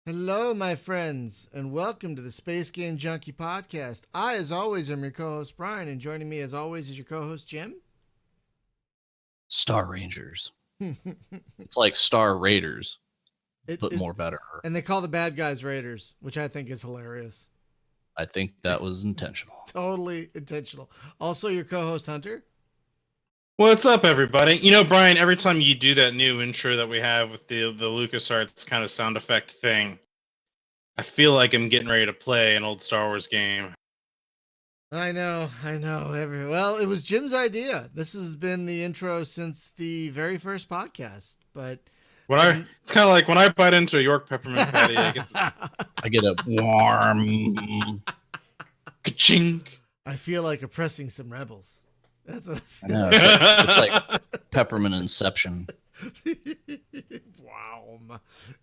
Hello, my friends, and welcome to the Space Game Junkie podcast. I, as always, am your co-host Brian, and joining me, as always, is your co-host Jim. Star Rangers. it, It's like Star Raiders, but it, more better. and they call the bad guys Raiders, which I think is hilarious. I think that was intentional. Totally intentional. Also, your co-host Hunter. What's up, everybody? You know, Brian, every time you do that new intro that we have with the LucasArts kind of sound effect thing, I feel like I'm getting ready to play an old Star Wars game. I know. Well, it was Jim's idea. This has been the intro since the very first podcast, but It's kind of like when I bite into a York peppermint patty, I get a warm ka-chink. I feel like oppressing some rebels. That's what I know, it's like peppermint inception. Wow.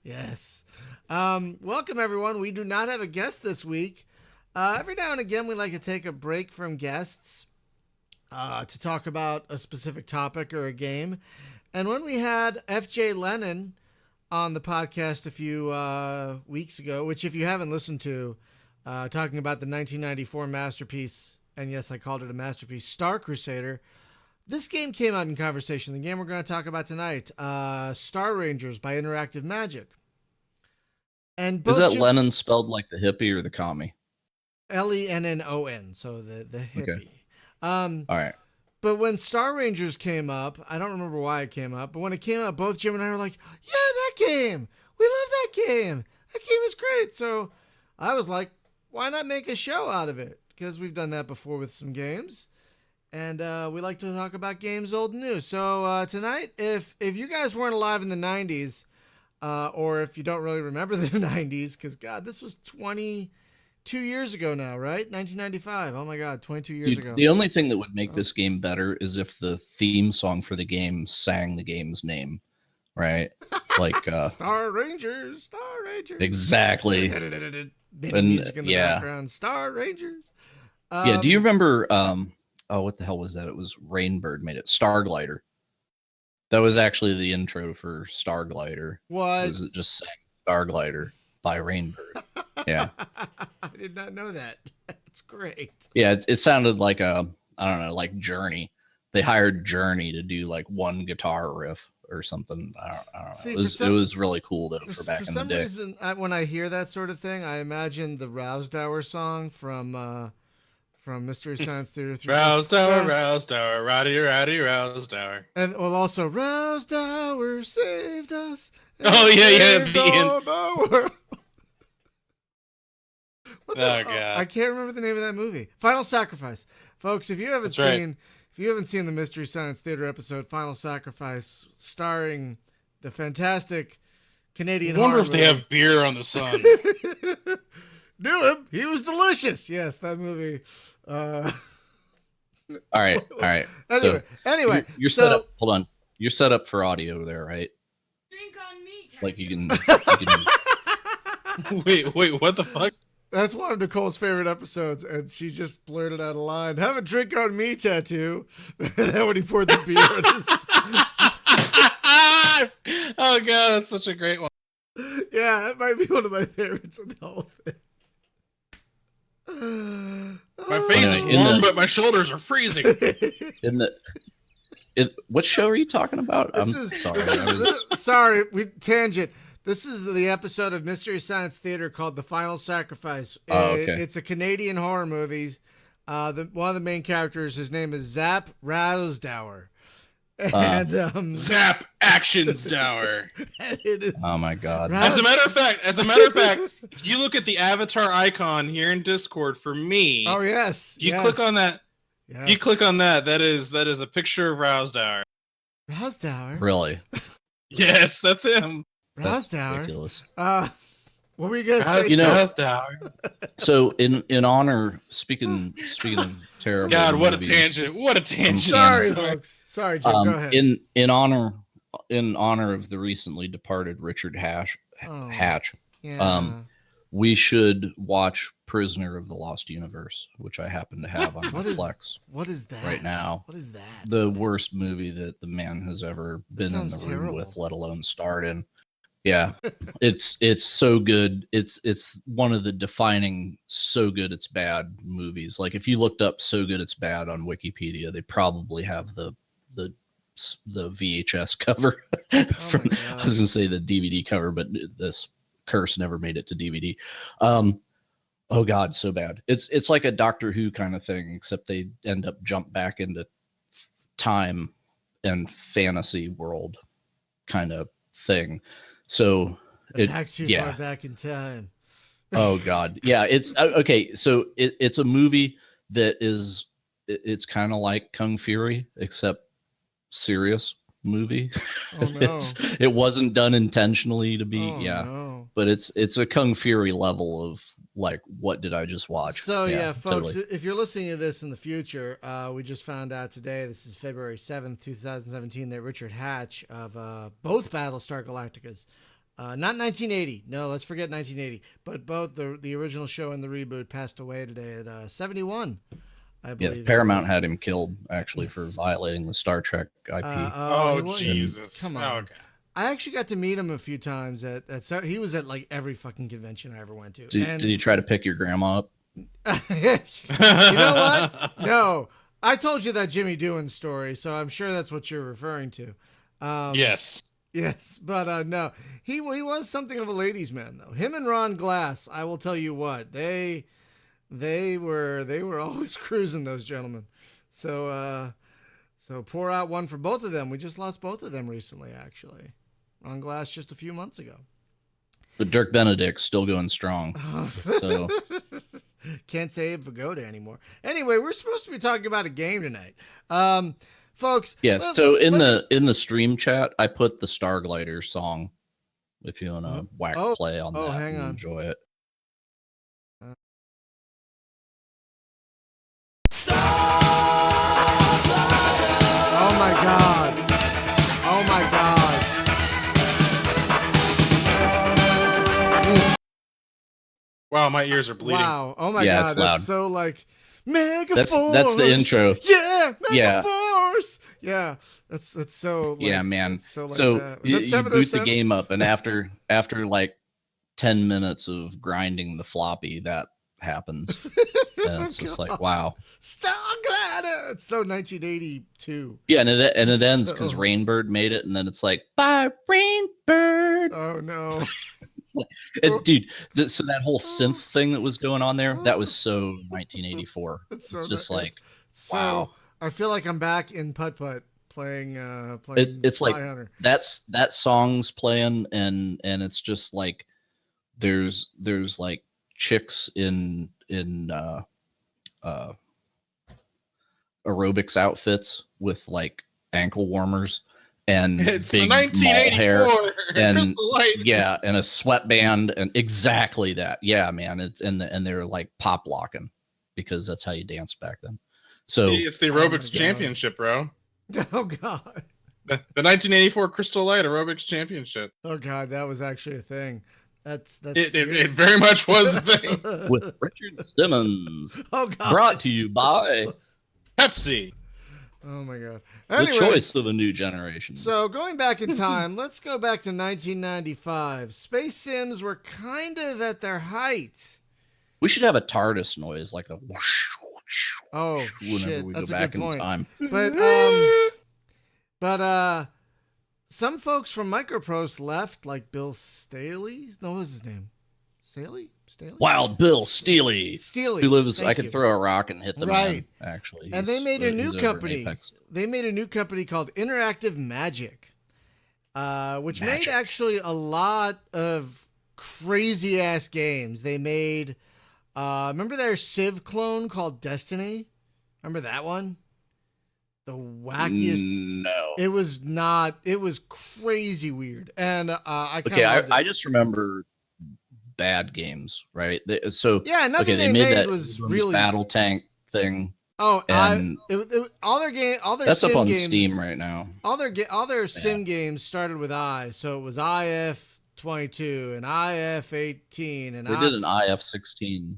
Yes. Welcome, everyone. We do not have a guest this week. Every now and again, we like to take a break from guests to talk about a specific topic or a game. And when we had FJ Lennon on the podcast a few weeks ago, which if you haven't listened to, talking about the 1994 masterpiece, and yes, I called it a masterpiece, Star Crusader. This game came out in conversation. The game we're going to talk about tonight, Star Rangers by Interactive Magic. And Is that Lennon spelled like the hippie or the commie? Lennon, so the hippie. Okay. All right. But when Star Rangers came up, I don't remember why it came up, but when it came up, both Jim and I were like, yeah, that game. We love that game. That game is great. So I was like, why not make a show out of it? Because we've done that before with some games. And we like to talk about games old and new. So tonight, if you guys weren't alive in the 90s, or if you don't really remember the 90s, because, God, this was 22 years ago now, right? 1995. Oh, my God, 22 years ago. The only thing that would make this game better is if the theme song for the game sang the game's name, right? Like Star Rangers. Exactly. Music in the background. Star Rangers. Do you remember what the hell was that? It was Rainbird made it. Starglider. That was actually the intro for Starglider. What? Was it just sang Starglider by Rainbird? Yeah. I did not know that. That's great. Yeah, it sounded like like Journey. They hired Journey to do like one guitar riff or something. I don't know. See, it was really cool though for back in the day. For some reason, when I hear that sort of thing, I imagine the Rousdower song from Mystery Science Theater 3. Rousdower, Roddy Rousdower. And also Rousdower saved us. Oh yeah, the world. Oh God! I can't remember the name of that movie. Final Sacrifice, folks. If you haven't seen the Mystery Science Theater episode Final Sacrifice, starring the fantastic Canadian. I wonder if they have beer on the sun. Knew him. He was delicious. Yes, that movie. All right. Anyway, you're set up. Hold on. You're set up for audio there, right? Drink on me, like you can. Wait. What the fuck? That's one of Nicole's favorite episodes, and she just blurted out a line, "Have a drink on me, tattoo." Then when he poured the beer on his... Oh God, that's such a great one. Yeah, that might be one of my favorites in the whole thing. My face is warm, but my shoulders are freezing. What show are you talking about? Sorry, tangent. This is the episode of Mystery Science Theater called The Final Sacrifice. Okay. It's a Canadian horror movie. One of the main characters, his name is Zap Rousdower. And Zap Actionsdower. It is. Oh my God! As a matter of fact, if you look at the avatar icon here in Discord for me, oh yes, if you click on that, that is a picture of Rousdower. Rousdower, really? Yes, that's him. Rousdower. Ridiculous. What were you gonna say? Rousdower. So in honor, speaking of terrible. God, what movies, a tangent! What a tangent! Sorry, folks. Sorry, Jim. Go ahead. In honor of the recently departed Richard Hatch, yeah. We should watch Prisoner of the Lost Universe, which I happen to have on Netflix. What is that right now? What is that? The worst movie that the man has ever been in the room with, let alone starred in. Yeah, it's so good. It's one of the defining "so good it's bad" movies. Like if you looked up "so good it's bad" on Wikipedia, they probably have the the VHS cover from. I was gonna say the DVD cover, but this curse never made it to DVD. Oh God, so bad. It's like a Doctor Who kind of thing, except they end up jump back into time and fantasy world kind of thing. So Back too far back in time. Oh God, yeah. It's okay. So it's a movie that is it's kind of like Kung Fury, except serious movie. Oh no, it wasn't done intentionally to be. No. But it's a Kung Fury level of like, what did I just watch? So yeah, folks, if you're listening to this in the future, we just found out today, this is February 7th, 2017, that Richard Hatch of both Battlestar Galacticas, not 1980, no, let's forget 1980, but both the original show and the reboot, passed away today at 71, I believe. Yeah, Paramount had him killed, actually, for violating the Star Trek IP. Jesus. Come on. Okay. I actually got to meet him a few times he was at like every fucking convention I ever went to. Did you try to pick your grandma up? You know what? No. I told you that Jimmy Doohan story, so I'm sure that's what you're referring to. Yes. Yes, but no. He was something of a ladies' man, though. Him and Ron Glass, I will tell you what, they were always cruising, those gentlemen. So pour out one for both of them. We just lost both of them recently, actually. Ron Glass just a few months ago. But Dirk Benedict's still going strong. So can't say Vagoda anymore. Anyway, we're supposed to be talking about a game tonight, folks. Yes. Yeah, so in the stream chat, I put the Starglider song. If you want to whack play on that, hang on. Enjoy it. Oh my God. Oh my God. Wow, my ears are bleeding. Wow. Oh my God. That's so like Mega Force. That's the intro. Yeah. Mega Force. Yeah. That's so. Like, yeah, man. So, like so you boot the game up, and after like 10 minutes of grinding the floppy, that happens. And it's just like, wow. Starglider. It's so 1982. Yeah, and it ends because Rainbird made it, and then it's like, bye, Rainbird. Oh no. Dude, so that whole synth thing that was going on there, that was so 1984. It's just like, wow. I feel like I'm back in Putt-Putt playing it's Spy like Hunter. that song's playing, and it's just like there's like chicks in aerobics outfits with like ankle warmers and it's big mall hair and yeah, and a sweatband, and exactly that. Yeah, man. It's and they're like pop locking because that's how you danced back then. So it's the aerobics championship, bro. Oh God. The 1984 Crystal Light Aerobics Championship. Oh God, that was actually a thing. It very much was a thing. With Richard Simmons. Oh God. Brought to you by Pepsi. Oh my God. Anyway, the choice of a new generation. So going back in time, let's go back to 1995. Space Sims were kind of at their height. We should have a TARDIS noise, like the whoosh, whoosh, whoosh, whenever shit, we go back in time. But some folks from Microprose left, like Bill Staley. No, what was his name? Staley? Wild Bill Steely. Steely. Who lives? I could throw a rock and hit the man. Actually, and they made a new company. They made a new company called Interactive Magic, which made actually a lot of crazy ass games. They made. Remember their Civ clone called Destiny? Remember that one? The wackiest. No. It was not. It was crazy weird. And I just remember bad games, right? So yeah, nothing they made that was really battle tank thing. Oh, and all their that's sim up on games, Steam right now. All their sim games started with I, so it was IF-22 and IF-18 and they did an IF-16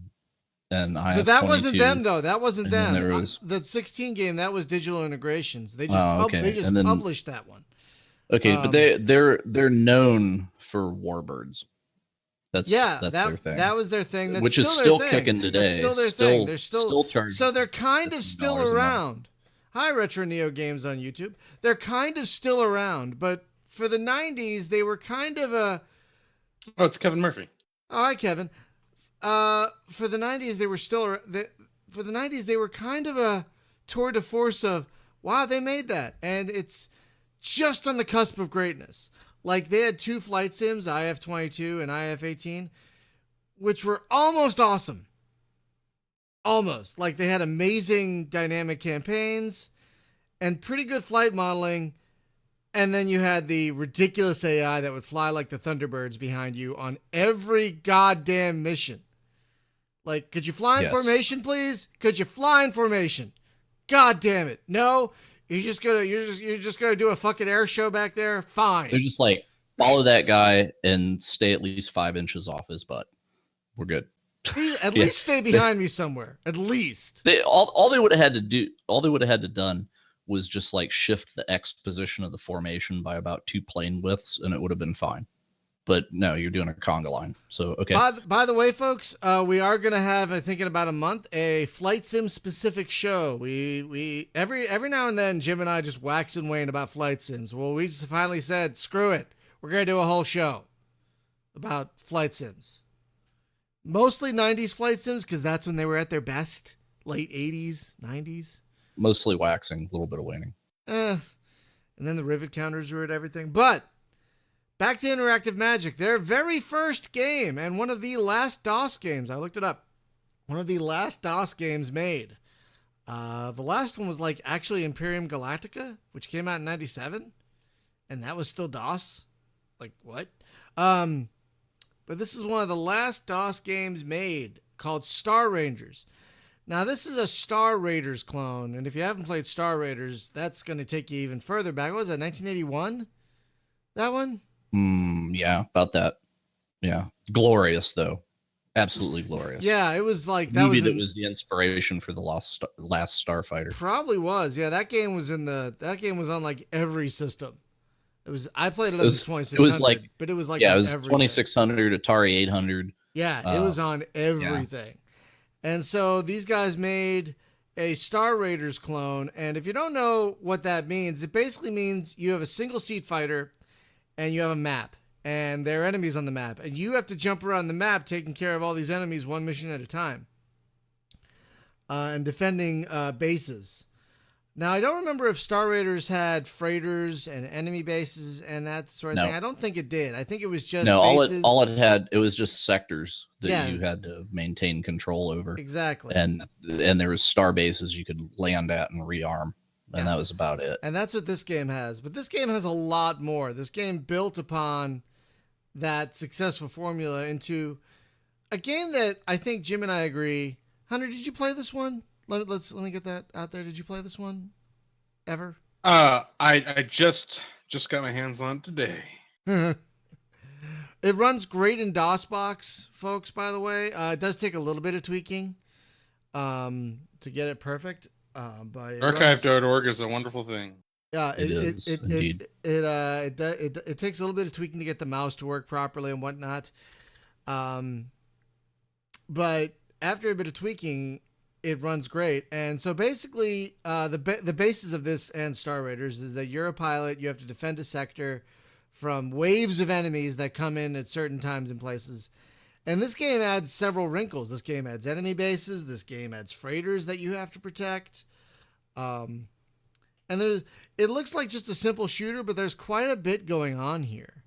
and IF-22. But that wasn't them though. That wasn't them. Was... the 16 game, that was Digital Integrations. They just published that one. Okay, but they're known for warbirds. That's their thing. That was their thing. That's which still is their still thing. kicking today. That's still their thing. They're still charging. So they're kind of still $15 a month. around. Hi, Retro Neo Games on YouTube. They're kind of still around, but for the 90s, they were kind of a... Oh, it's Kevin Murphy. Oh, hi, Kevin. For the 90s, they were still... For the 90s, they were kind of a tour de force of, wow, they made that. And it's just on the cusp of greatness. Like, they had 2 flight sims, IF-22 and IF-18, which were almost awesome. Almost. Like, they had amazing dynamic campaigns and pretty good flight modeling. And then you had the ridiculous AI that would fly like the Thunderbirds behind you on every goddamn mission. Like, could you fly in formation, please? Could you fly in formation? God damn it. No? You're just gonna do a fucking air show back there? Fine. They're just like, follow that guy and stay at least 5 inches off his butt. We're good. At least stay behind me somewhere. At least. All they would have had to do, all they would have had to done was just like shift the X position of the formation by about 2 plane widths, and it would have been fine. But no, you're doing a conga line. So okay. By the way, folks, we are gonna have, I think in about a month, a flight sim specific show. We every now and then Jim and I just wax and wane about flight sims. Well, we just finally said, screw it. We're gonna do a whole show about flight sims. Mostly 90s flight sims, because that's when they were at their best. Late 80s, 90s. Mostly waxing, a little bit of waning. And then the rivet counters were at everything. But back to Interactive Magic. Their very first game, and one of the last DOS games. I looked it up. One of the last DOS games made. The last one was like actually Imperium Galactica, which came out in 97. And that was still DOS. Like, what? But this is one of the last DOS games made, called Star Rangers. Now, this is a Star Raiders clone, and if you haven't played Star Raiders, that's going to take you even further back. What was that, 1981? That one? Yeah, about that. Yeah. Glorious, though. Absolutely glorious. Yeah, it was like... that was the inspiration for the Last Starfighter. Probably was. Yeah, that game was on like every system. I played it on the 2600. It was like, but it was like, yeah, it was 2600, Atari 800. Yeah, it was on everything. Yeah. And so these guys made a Star Raiders clone. And if you don't know what that means, it basically means you have a single seat fighter and you have a map and there are enemies on the map. And you have to jump around the map taking care of all these enemies one mission at a time. And defending bases. Now, I don't remember if Star Raiders had freighters and enemy bases and that sort of thing. I don't think it did. I think it was just bases. all it had, it was just sectors that you had to maintain control over. Exactly. And there was star bases you could land at and rearm. And that was about it. And that's what this game has. But this game has a lot more. This game built upon that successful formula into a game that I think Jim and I agree. Hunter, did you play this one? Let me get that out there. Did you play this one ever? I just got my hands on it today. It runs great in DOSBox, folks, by the way. It does take a little bit of tweaking to get it perfect. But archive.org is a wonderful thing. Yeah, it takes a little bit of tweaking to get the mouse to work properly and whatnot. But after a bit of tweaking, it runs great. And so basically, the basis of this and Star Raiders is that you're a pilot. You have to defend a sector from waves of enemies that come in at certain times and places. And this game adds several wrinkles. This game adds enemy bases. This game adds freighters that you have to protect. And it looks like just a simple shooter, but there's quite a bit going on here.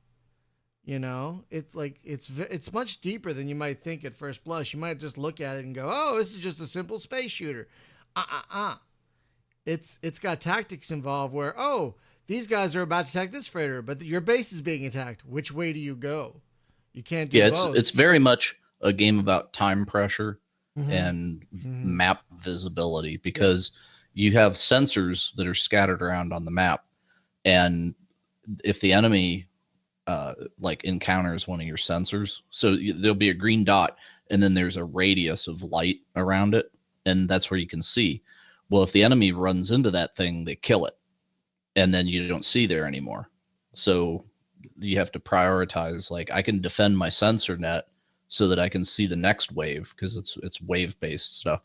You know, it's like it's much deeper than you might think at first blush. You might just look at it and go, "Oh, this is just a simple space shooter." It's got tactics involved where, oh, these guys are about to attack this freighter, but your base is being attacked. Which way do you go? You can't do both. It's very much a game about time pressure and map visibility, because you have sensors that are scattered around on the map, and if the enemy like encounters one of your sensors, so there'll be a green dot and then there's a radius of light around it, and that's where you can see. Well, if the enemy runs into that thing, they kill it, and then you don't see there anymore. So you have to prioritize. Like, I can defend my sensor net so that I can see the next wave, because it's wave based stuff,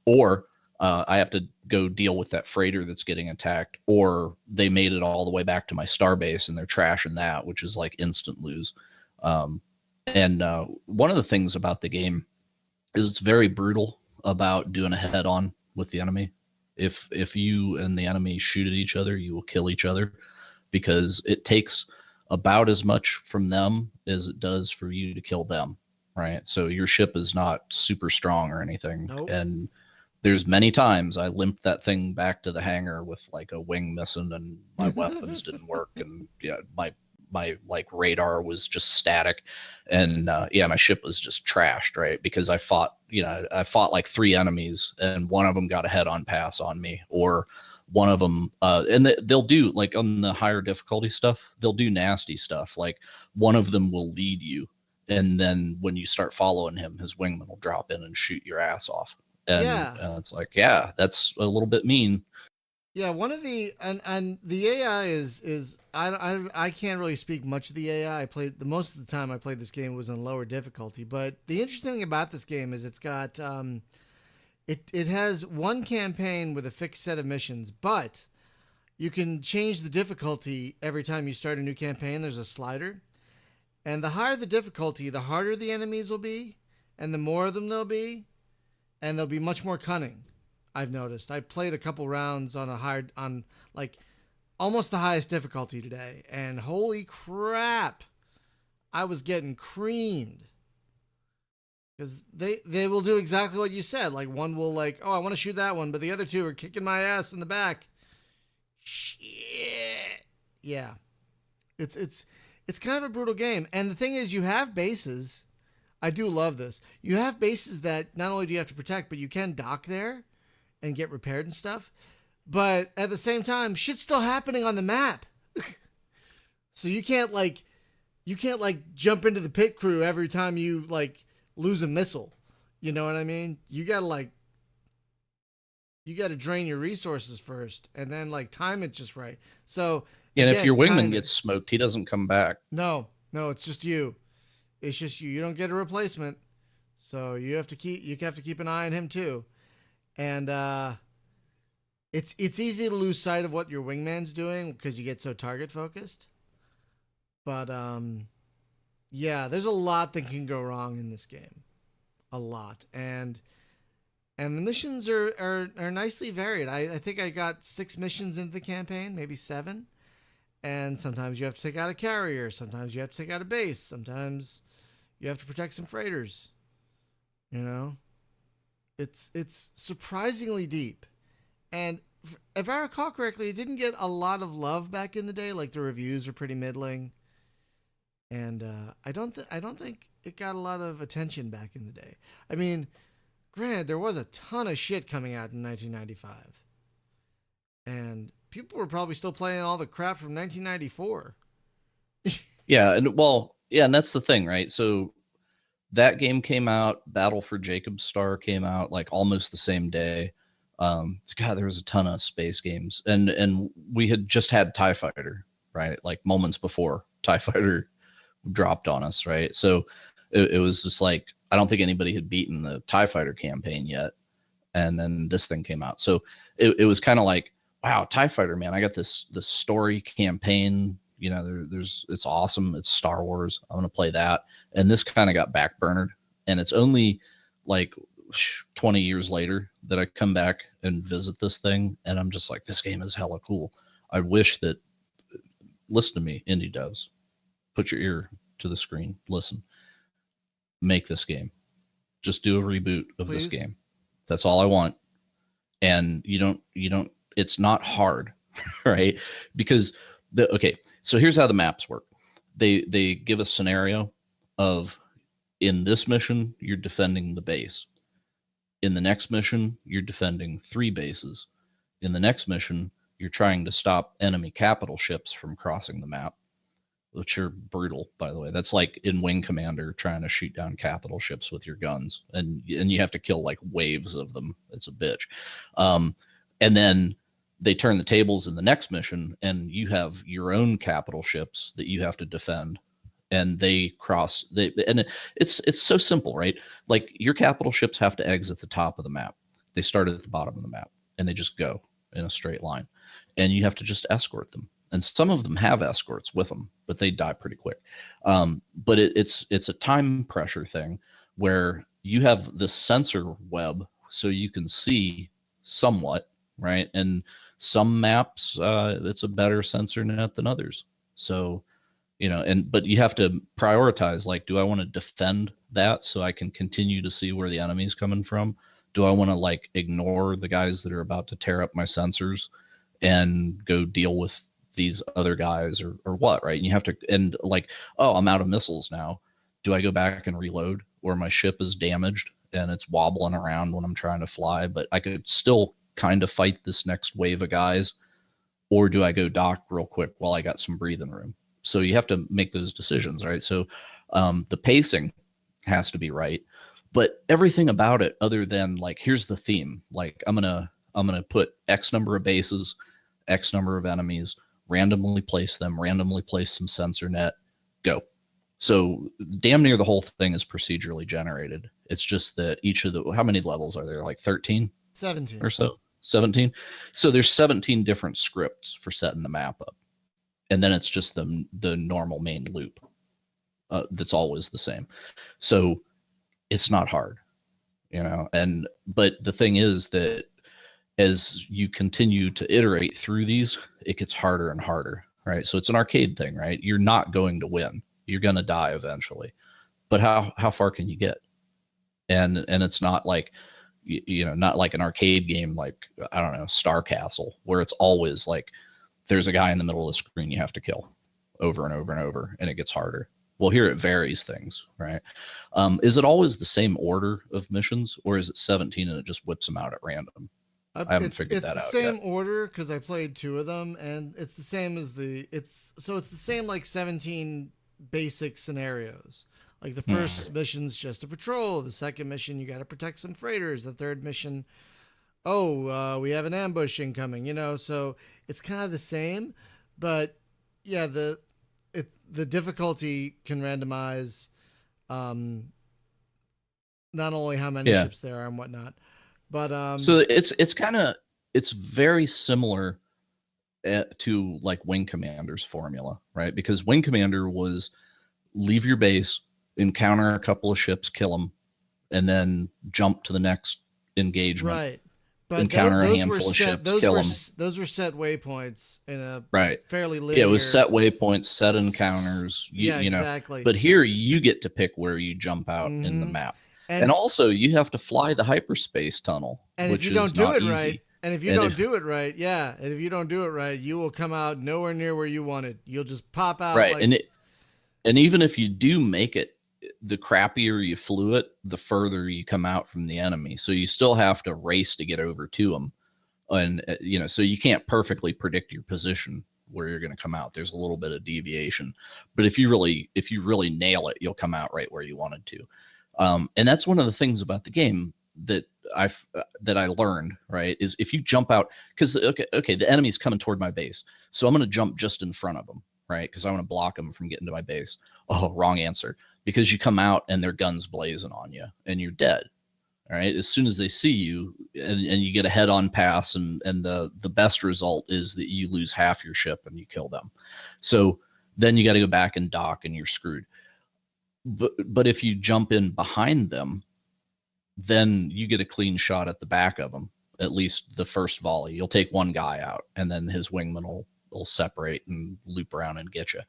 or I have to go deal with that freighter that's getting attacked, or they made it all the way back to my starbase and they're trashing that, which is like instant lose. And one of the things about the game is it's very brutal about doing a head on with the enemy. If you and the enemy shoot at each other, you will kill each other, because it takes about as much from them as it does for you to kill them, right? So your ship is not super strong or anything. Nope. And there's many times I limped that thing back to the hangar with like a wing missing and my weapons didn't work, and yeah, my like radar was just static, and yeah, my ship was just trashed, right? Because I fought like 3 enemies and one of them got a head-on pass on me, or one of them and they'll do, like, on the higher difficulty stuff, they'll do nasty stuff. Like, one of them will lead you, and then when you start following him, his wingman will drop in and shoot your ass off. And Yeah. it's like, yeah, that's a little bit mean. Yeah, one of the and the AI is I can't really speak much of the AI. I played the most of the time I played this game was on lower difficulty, but the interesting thing about this game is it's got it has one campaign with a fixed set of missions, but you can change the difficulty every time you start a new campaign. There's a slider, and the higher the difficulty, the harder the enemies will be, and the more of them there'll be, and they'll be much more cunning. I've noticed. I played a couple rounds on like almost the highest difficulty today, and holy crap, I was getting creamed. Because they will do exactly what you said. Like, one will, like, oh, I want to shoot that one, but the other 2 are kicking my ass in the back. Shit. Yeah. It's kind of a brutal game. And the thing is, you have bases. I do love this. You have bases that not only do you have to protect, but you can dock there and get repaired and stuff. But at the same time, shit's still happening on the map. So you can't jump into the pit crew every time you like lose a missile. You know what I mean? You gotta drain your resources first and then like time it just right. So And again, if your wingman timing. gets smoked, he doesn't come back. No, it's just you. It's just you. You don't get a replacement. So you have to keep an eye on him too. And it's easy to lose sight of what your wingman's doing because you get so target focused. But yeah, there's a lot that can go wrong in this game, a lot, and the missions are nicely varied. I think I got 6 missions into the campaign, maybe 7, and sometimes you have to take out a carrier, sometimes you have to take out a base, sometimes you have to protect some freighters. You know. It's surprisingly deep, and if I recall correctly, it didn't get a lot of love back in the day. Like, the reviews are pretty middling, and I don't think it got a lot of attention back in the day. I mean, granted, there was a ton of shit coming out in 1995, and people were probably still playing all the crap from 1994. Yeah, and that's the thing, right? So that game came out, Battle for Jacob's Star came out like almost the same day. God, there was a ton of space games, and we had just had TIE Fighter, right? Like moments before TIE Fighter dropped on us, right? So it was just like, I don't think anybody had beaten the TIE Fighter campaign yet, and then this thing came out. So it was kind of like, wow, TIE Fighter, man, I got this story campaign. You know, it's awesome. It's Star Wars. I'm gonna play that. And this kind of got backburnered. And it's only like 20 years later that I come back and visit this thing, and I'm just like, this game is hella cool. I wish that, listen to me, indie devs, put your ear to the screen, listen, make this game. Just do a reboot of Please? this game. That's all I want. And you don't. It's not hard, right? Because okay, so here's how the maps work. They give a scenario of, in this mission you're defending the base. In the next mission you're defending 3 bases. In the next mission you're trying to stop enemy capital ships from crossing the map, which are brutal, by the way. That's like in Wing Commander trying to shoot down capital ships with your guns, and you have to kill like waves of them. It's a bitch. And then they turn the tables in the next mission, and you have your own capital ships that you have to defend, and they cross. It's so simple, right? Like your capital ships have to exit the top of the map. They start at the bottom of the map, and they just go in a straight line, and you have to just escort them. And some of them have escorts with them, but they die pretty quick. But it's a time pressure thing where you have the sensor web, so you can see somewhat, right? And some maps, it's a better sensor net than others. So, but you have to prioritize, like, do I want to defend that so I can continue to see where the enemy's coming from? Do I want to like ignore the guys that are about to tear up my sensors and go deal with these other guys or what, right? And you have to, and like, oh, I'm out of missiles now. Do I go back and reload, or my ship is damaged and it's wobbling around when I'm trying to fly, but I could still kind of fight this next wave of guys? Or do I go dock real quick while I got some breathing room? So you have to make those decisions, right? So the pacing has to be right, but everything about it, other than like, here's the theme, like I'm gonna put X number of bases, X number of enemies, randomly place them, randomly place some sensor net, go. So damn near the whole thing is procedurally generated. It's just that each of how many levels are there? Like 13? 17 or so? 17. So there's 17 different scripts for setting the map up. And then it's just the normal main loop that's always the same. So it's not hard, but the thing is that as you continue to iterate through these, it gets harder and harder, right? So it's an arcade thing, right? You're not going to win. You're going to die eventually. But how far can you get? And it's not like, not like an arcade game like, I don't know, Star Castle, where it's always like there's a guy in the middle of the screen you have to kill over and over and over, and it gets harder. Well, here it varies things, right? Is it always the same order of missions, or is it 17 and it just whips them out at random? I haven't figured that out yet. It's the same order because I played 2 of them, and it's the same as it's the same like 17 basic scenarios. Like the first mission's just a patrol. The second mission, you got to protect some freighters. The third mission, we have an ambush incoming. So it's kind of the same, but yeah, the difficulty can randomize, not only how many ships there are and whatnot. But so it's very similar to like Wing Commander's formula, right? Because Wing Commander was leave your base, encounter a couple of ships, kill them, and then jump to the next engagement. Right. But encounter a handful of ships, kill them. Those were set waypoints in a fairly linear. Yeah, it was set waypoints, set encounters. Exactly. But here you get to pick where you jump out in the map. And also, you have to fly the hyperspace tunnel, and which if you don't is do not it easy. right, and if you don't do it right, and if you don't do it right, you will come out nowhere near where you wanted. You'll just pop out. Right, and even if you do make it, the crappier you flew it, the further you come out from the enemy. So you still have to race to get over to them, and so you can't perfectly predict your position where you're going to come out. There's a little bit of deviation, but if you really nail it, you'll come out right where you wanted to. And that's one of the things about the game that I learned, right, is if you jump out, because okay, the enemy's coming toward my base, so I'm going to jump just in front of them, right, because I want to block them from getting to my base. Oh, wrong answer, because you come out and their guns blazing on you and you're dead. All right, as soon as they see you, and you get a head-on pass, and the best result is that you lose half your ship and you kill them. So then you got to go back and dock, and you're screwed. But if you jump in behind them, then you get a clean shot at the back of them, at least the first volley. You'll take one guy out, and then his wingman will separate and loop around and get you.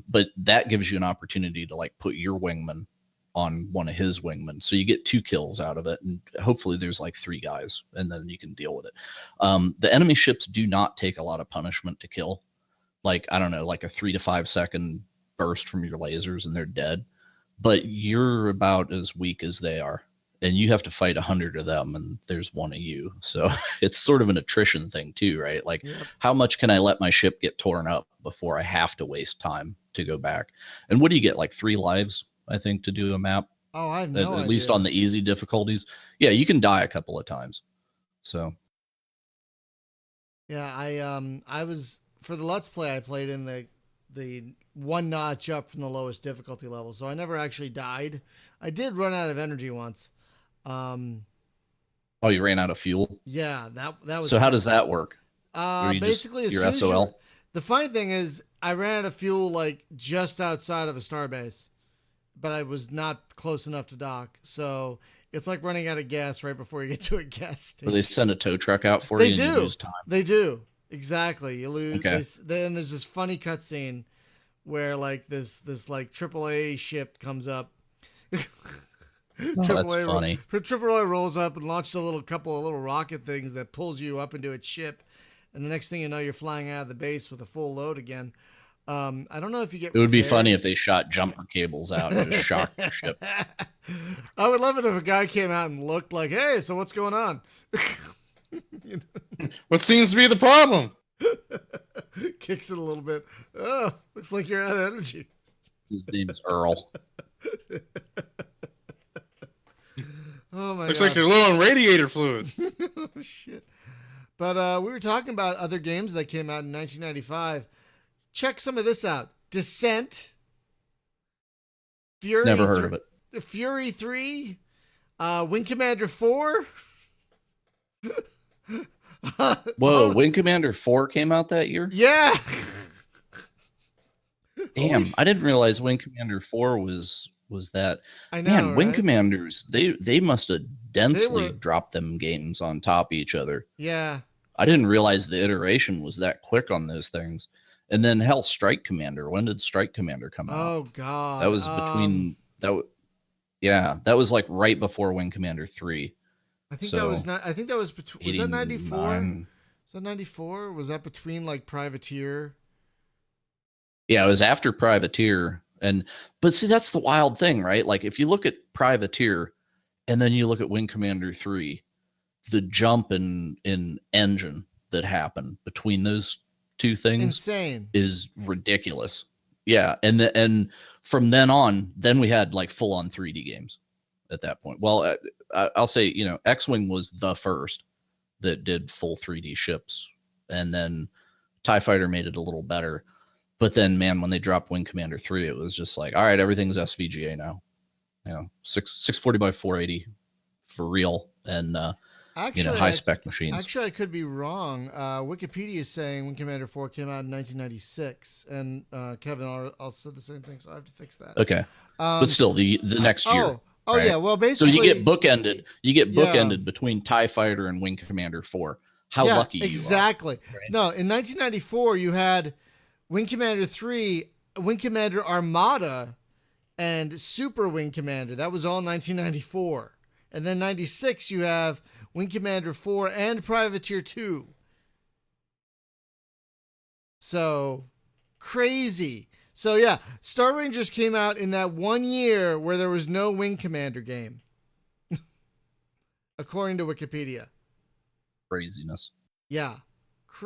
But that gives you an opportunity to like put your wingman on one of his wingmen. So you get 2 kills out of it, and hopefully there's like 3 guys, and then you can deal with it. The enemy ships do not take a lot of punishment to kill. Like, I don't know, like a 3 to 5 second burst from your lasers and they're dead. But you're about as weak as they are, and you have to fight 100 of them, and there's 1 of you. So it's sort of an attrition thing too, right? Like, how much can I let my ship get torn up before I have to waste time to go back? And what do you get, like 3 lives, I think, to do a map? Oh, I have no idea. At least on the easy difficulties. Yeah, you can die a couple of times. So Yeah, I was for the Let's Play I played in the one notch up from the lowest difficulty level, so I never actually died. I did run out of energy once. Um, Oh, you ran out of fuel. yeah, that was So how fun. does that work? Or you just Basically, as your soon as you, SOL? the funny thing is, I ran out of fuel like just outside of a starbase, but I was not close enough to dock. So it's like running out of gas right before you get to a gas Or they station. send a tow truck out for They you and you do. lose time? They do. Exactly. You lose. Okay. Then there's this funny cutscene where like this like AAA ship comes up. Oh, that's AAA funny. AAA rolls up and launches a little couple of little rocket things that pulls you up into its ship, and the next thing you know, you're flying out of the base with a full load again. I don't know if you get It would be funny repaired. if they shot jumper cables out and just shocked your ship. I would love it if a guy came out and looked like, "Hey, so what's going on?" You What seems to be the problem? know? Kicks it a little bit. Oh, looks like you're out of energy. His name is Earl. Oh my Looks god. like you're low on radiator fluid. Oh shit. But we were talking about other games that came out in 1995. Check some of this out. Descent, Never heard of it. Fury 3, Wing Commander 4. Whoa, Wing Commander 4 came out that year? Yeah. Damn, Holy I didn't realize Wing Commander 4 was that. I know, Man, Wing right? Commanders, they must have They densely were, dropped them games on top of each other. yeah. I didn't realize the iteration was that quick on those things. And then hell, Strike Commander. When did Strike Commander come out? Oh That God. was between yeah, that was like right before Wing Commander 3. I think that was So not. I think that was between. Was that 94? 89. Was that 94? Was that between like Privateer? Yeah, it was after Privateer. And but see, that's the wild thing, right? Like if you look at Privateer and then you look at Wing Commander 3, the jump in engine that happened between those two things Insane. is ridiculous. Yeah, and from then on, then we had like full on 3D games at that point. Well, I'll say, X-Wing was the first that did full 3D ships, and then TIE Fighter made it a little better. But then, man, when they dropped Wing Commander 3, it was just like, all right, everything's SVGA now. 640 by 480 for real, and Actually, high spec machines. I could be wrong. Wikipedia is saying Wing Commander 4 came out in 1996, and Kevin also said the same thing, so I have to fix that. Okay, but Um, still, the next year. oh right? yeah. Well, So basically, you get bookended. You get yeah, bookended between TIE Fighter and Wing Commander 4. How yeah, lucky you are. exactly. Right? No, in 1994, you had Wing Commander 3, Wing Commander Armada, and Super Wing Commander. That was all 1994. And then 96, you have Wing Commander 4 and Privateer 2. So crazy. So yeah, Star Rangers came out in that 1 year where there was no Wing Commander game, according to Wikipedia. Craziness. Yeah,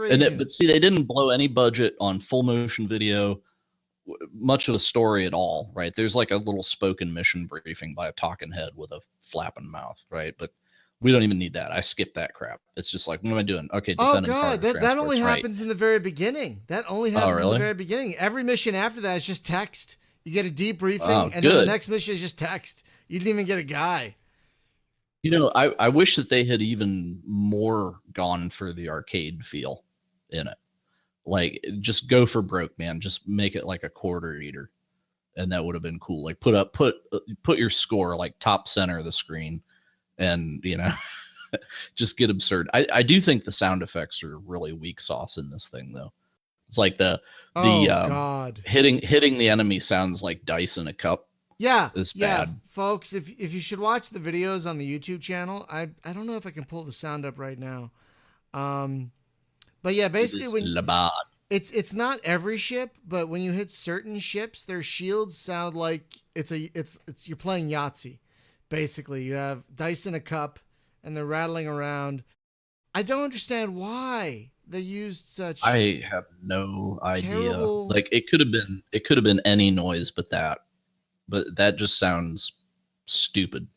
But crazy. see, they didn't blow any budget on full motion video, much of a story at all, right? There's like a little spoken mission briefing by a talking head with a flapping mouth, right? But we don't even need that. I skipped that crap. It's just like, what am I doing? Okay, Oh defending god, cargo that only transports, right? happens in the very beginning. That only Oh, happens in the really? very beginning. Every mission after that is just text. You get a debriefing, Oh, and then the good. next mission is just text. You didn't even get a guy. I wish that they had even more gone for the arcade feel in it. Like, just go for broke, man. Just make it like a quarter eater, and that would have been cool. Like, put your score like top center of the screen, and just get absurd. I do think the sound effects are really weak sauce in this thing, though. It's like the Oh god. hitting the enemy sounds like dice in a cup. Yeah, It's yeah, bad. folks. If you should watch the videos on the YouTube channel, I don't know if I can pull the sound up right now. But yeah, basically It is when labad. it's not every ship, but when you hit certain ships, their shields sound like it's you're playing Yahtzee. Basically, you have dice in a cup, and they're rattling around. I don't understand why they used such I have no idea. terrible. Like it could have been any noise but that. But that just sounds stupid.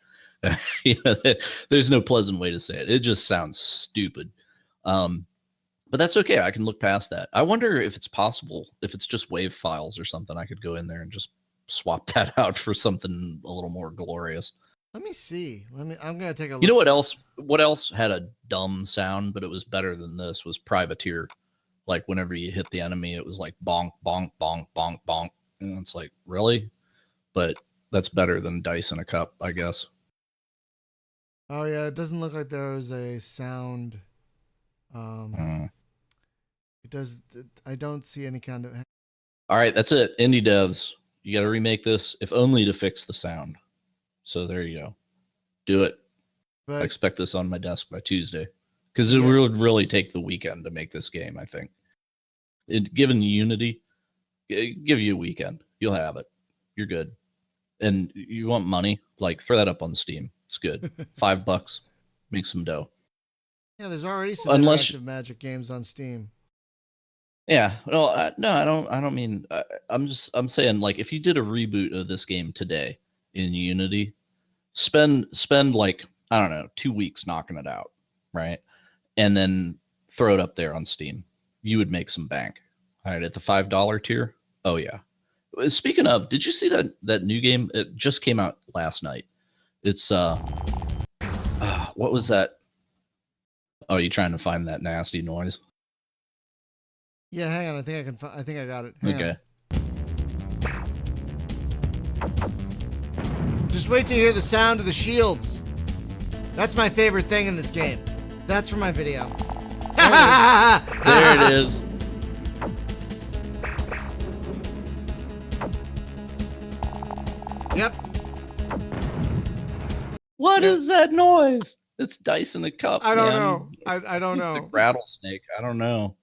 There's no pleasant way to say it. It just sounds stupid. But that's okay. I can look past that. I wonder if it's possible, if it's just wave files or something, I could go in there and just swap that out for something a little more glorious. Let me see. I'm gonna take a look. You know what else? What else had a dumb sound, but it was better than this? Was Privateer. Like whenever you hit the enemy, it was like bonk, bonk, bonk, bonk, bonk, and it's like really, but that's better than dice in a cup, I guess. Oh yeah, it doesn't look like there was a sound. It does. I don't see any kind of. All right, that's it. Indie devs, you got to remake this, if only to fix the sound. So there you go. Do it. But I expect this on my desk by Tuesday, because Yeah. it would really take the weekend to make this game. I think, given Unity, give you a weekend, you'll have it. You're good. And you want money? Like throw that up on Steam. It's good. $5, make some dough. yeah, there's already some Unless, interactive Magic games on Steam. yeah, well, no, I don't mean. I'm saying like if you did a reboot of this game today in Unity, spend like I don't know 2 weeks knocking it out, right, and then throw it up there on Steam. You would make some bank. All right, at the $5 tier. Oh yeah. Speaking of, did you see that new game? It just came out last night. It's what was that? Oh, you trying to find that nasty noise? Yeah, hang on. I think I can. I think I got it. Hang Okay. on. Just wait to hear the sound of the shields. That's my favorite thing in this game. That's for my video. There it is. Yep. What is that noise? It's dice in a cup. I don't man. know. I don't It's know. like rattlesnake. I don't know.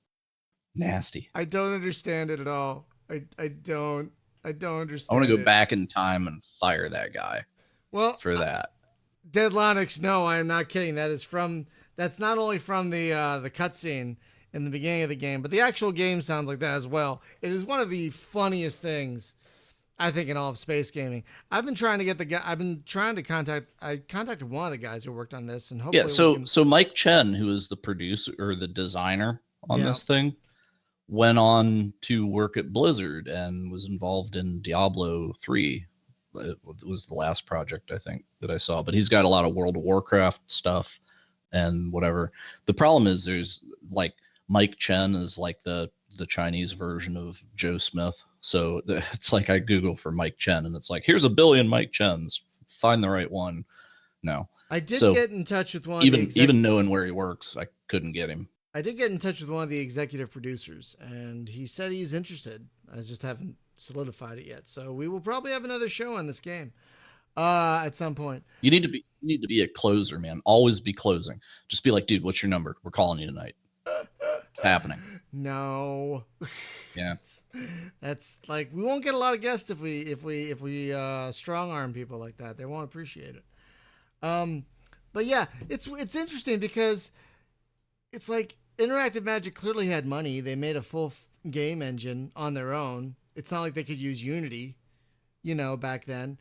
Nasty. I don't understand it at all. I don't I understand. want to go it. back in time and fire that guy Well, for that. Deadlonix, no, I am not kidding. That's not only from the cutscene in the beginning of the game, but the actual game sounds like that as well. It is one of the funniest things I think in all of space gaming. I've been trying to get the guy. I've been trying to contact. I contacted one of the guys who worked on this, and hopefully, Yeah. So Mike Chen, who is the producer or the designer on Yeah. this thing, went on to work at Blizzard and was involved in Diablo 3. It was the last project I think that I saw, but he's got a lot of World of Warcraft stuff and whatever. The problem is there's like Mike Chen is like the Chinese version of Joe Smith. So it's like I Google for Mike Chen and it's like, here's a billion Mike Chens. Find the right one. No. I did So get in touch with one. Even knowing where he works, I couldn't get him. I did get in touch with one of the executive producers, and he said he's interested. I just haven't solidified it yet. So we will probably have another show on this game at some point. You need to be a closer, man. Always be closing. Just be like, dude, what's your number? We're calling you tonight. It's happening. No. Yeah. That's like we won't get a lot of guests if we strong arm people like that. They won't appreciate it. But yeah, it's interesting because it's like Interactive Magic clearly had money. They made a full game engine on their own. It's not like they could use Unity, back then.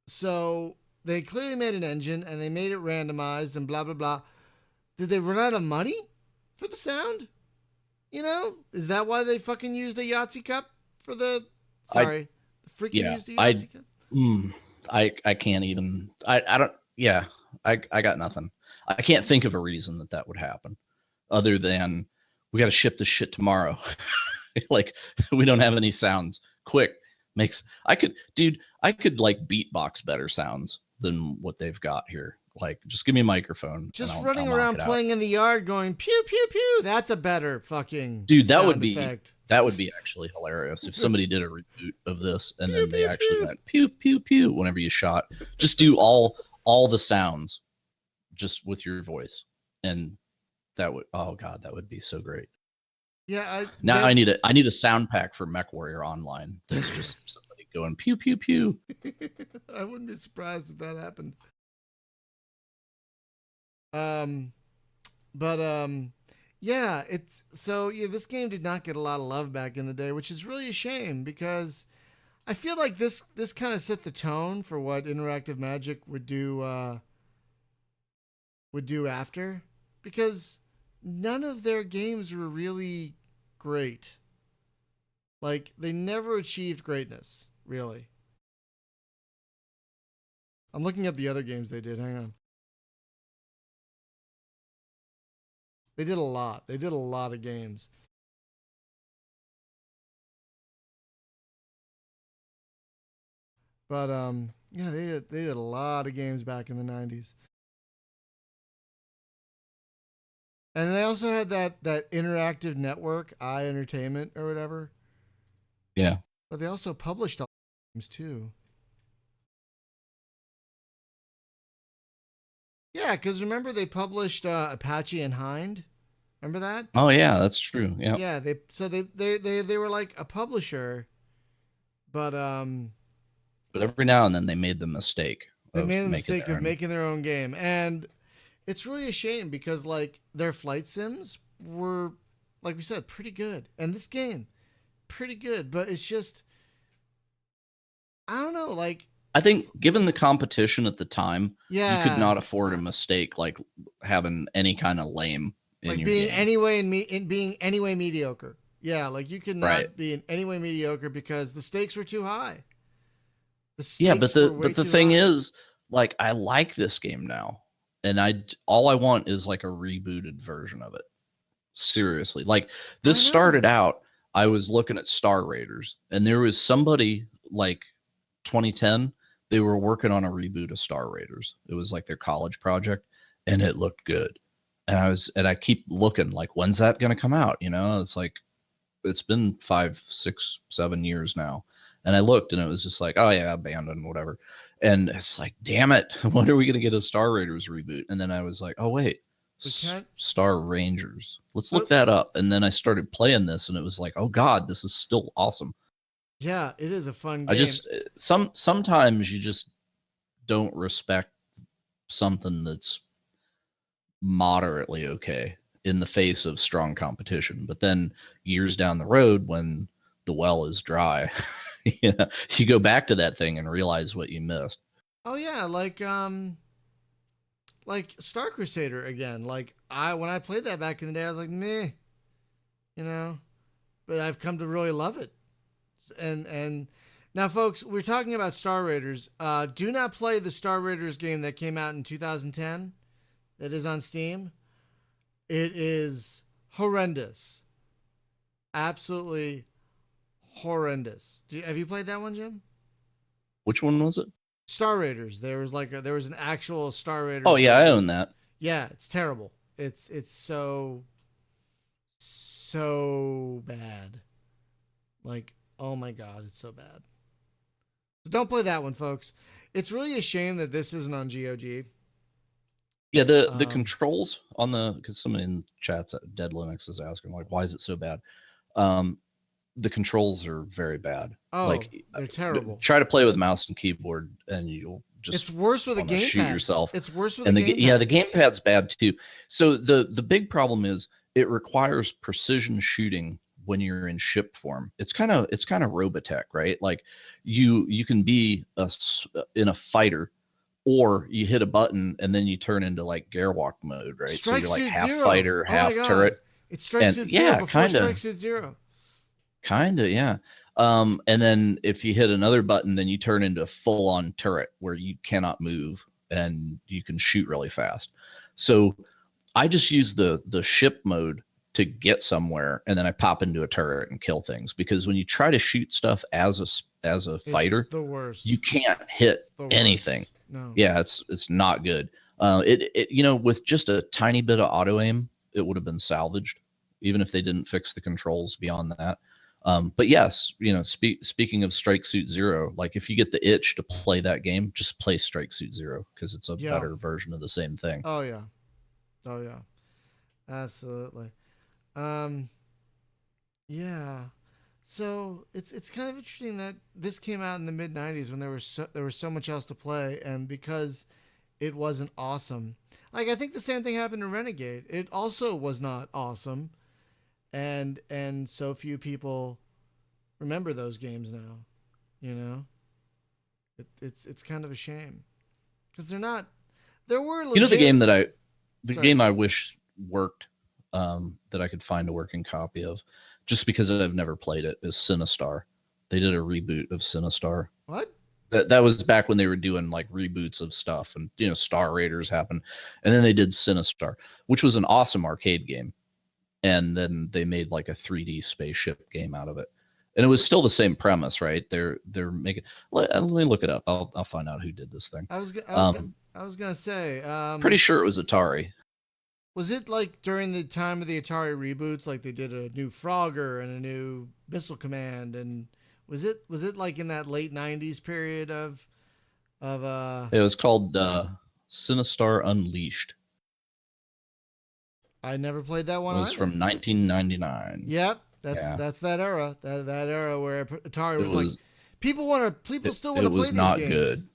So they clearly made an engine and they made it randomized and blah, blah, blah. Did they run out of money for the sound? Is that why they fucking used a Yahtzee cup for the, used a Yahtzee cup? I can't even, I don't, yeah, I got nothing. I can't think of a reason that would happen other than we got to ship this shit tomorrow. Like we don't have any sounds. Quick I could like beatbox better sounds than what they've got here. Like just give me a microphone. Just running around playing in the yard going pew pew pew. That's a better fucking dude. That would effect. be actually hilarious if somebody did a reboot of this and then they actually went pew pew pew whenever you shot. Just do all the sounds just with your voice, and that would that would be so great. Yeah. I need a sound pack for MechWarrior Online. That's just somebody going pew pew pew. I wouldn't be surprised if that happened. Yeah, this game did not get a lot of love back in the day, which is really a shame because I feel like this kind of set the tone for what Interactive Magic would do after, because none of their games were really great. Like, they never achieved greatness, really. I'm looking up the other games they did. Hang on. They did a lot. They did a lot of games. But yeah, they did a lot of games back in the 90s. And they also had that interactive network, Entertainment or whatever. Yeah. But they also published all games too. Yeah, because remember they published Apache and Hind. Remember that? Oh yeah, that's true. Yeah. Yeah, they were like a publisher, but But every now and then they made the mistake they of made the making mistake their of own. making their own game, and it's really a shame because like their flight sims were, like we said, pretty good, and this game pretty good, but it's just I don't know, like I think given the competition at the time, you could yeah, not afford a mistake like having any kind of lame in like your being game. anyway in being anyway mediocre. Yeah, like you could Right. not be in any way mediocre because the stakes were too high. The Yeah, stakes were way but the too thing high. is, like, I like this game now, and all I want is like a rebooted version of it. Seriously, like I this started know. out. I was looking at Star Raiders, and there was somebody like 2010. They were working on a reboot of Star Raiders. It was like their college project, and it looked good. And I keep looking like, when's that going to come out? You know, it's like it's been 5, 6, 7 years now. And I looked and it was just like, oh yeah, abandoned, whatever. And it's like, damn it, when are we gonna get a Star Raiders reboot? And then I was like, oh wait, We can't. Star Rangers. Let's look But that up. And then I started playing this and it was like, oh god, this is still awesome. yeah, it is a fun I game. just sometimes you just don't respect something that's moderately okay in the face of strong competition. But then years down the road, when the well is dry, you go back to that thing and realize what you missed. Oh yeah, like Star Crusader again. Like when I played that back in the day, I was like, meh, you know. But I've come to really love it. And now, folks, we're talking about Star Raiders. Do not play the Star Raiders game that came out in 2010. That is on Steam. It is horrendous. Absolutely horrendous. Have you played that one, Jim? Which one was it? Star Raiders. There was an actual Star Oh Raiders yeah, I game. own that. Yeah, it's terrible. It's so bad. Like, oh my god, it's so bad. So don't play that one, folks. It's really a shame that this isn't on GOG. Yeah, the Um, controls on the, because somebody in chats at Dead Linux is asking like, why is it so bad? Um, the controls are very bad. oh, Like, they're terrible. try to play with mouse and keyboard, and you'll It's just worse with a want to shoot gamepad. yourself. It's worse with a And gamepad. the gamepad's bad too. So the big problem is it requires precision shooting when you're in ship form. It's kind of Robotech, right? Like you can be in a fighter, or you hit a button and then you turn into like Gearwalk mode, right? So Strike you're like Suit half Zero. fighter, Oh my half god. turret, It's Strike and Suit Zero yeah, before Strike Suit Zero. yeah. And then if you hit another button, then you turn into a full-on turret where you cannot move and you can shoot really fast. So I just use the ship mode to get somewhere, and then I pop into a turret and kill things. Because when you try to shoot stuff as a It's fighter, the worst. you can't hit It's the anything. worst. No. Yeah, it's not good. It with just a tiny bit of auto aim, it would have been salvaged, even if they didn't fix the controls beyond that. But yes, speaking of Strike Suit Zero, like if you get the itch to play that game, just play Strike Suit Zero because it's a Yeah. better version of the same thing. Oh yeah. Oh yeah. Absolutely. Um yeah. So it's kind of interesting that this came out in the mid '90s when there was so much else to play, and because it wasn't awesome. Like I think the same thing happened to Renegade. It also was not awesome, and so few people remember those games now. You know, it's kind of a shame because they're not. There were legit. You know the game that Sorry. game I wish worked that I could find a working copy of, just because I've never played it, is Sinistar. They did a reboot of Sinistar. What? That was back when they were doing like reboots of stuff, and Star Raiders happened, and then they did Sinistar, which was an awesome arcade game, and then they made like a 3D spaceship game out of it, and it was still the same premise, right? They're making. Let me look it up. I'll find out who did this thing. I was gonna say. Pretty sure it was Atari. Was it like during the time of the Atari reboots, like they did a new Frogger and a new Missile Command, and was it like in that late '90s period of It was called Sinistar Unleashed. I never played that one. It was either. from 1999. Yep, that's that era. That era where Atari was like people still want to play these games. It was not good.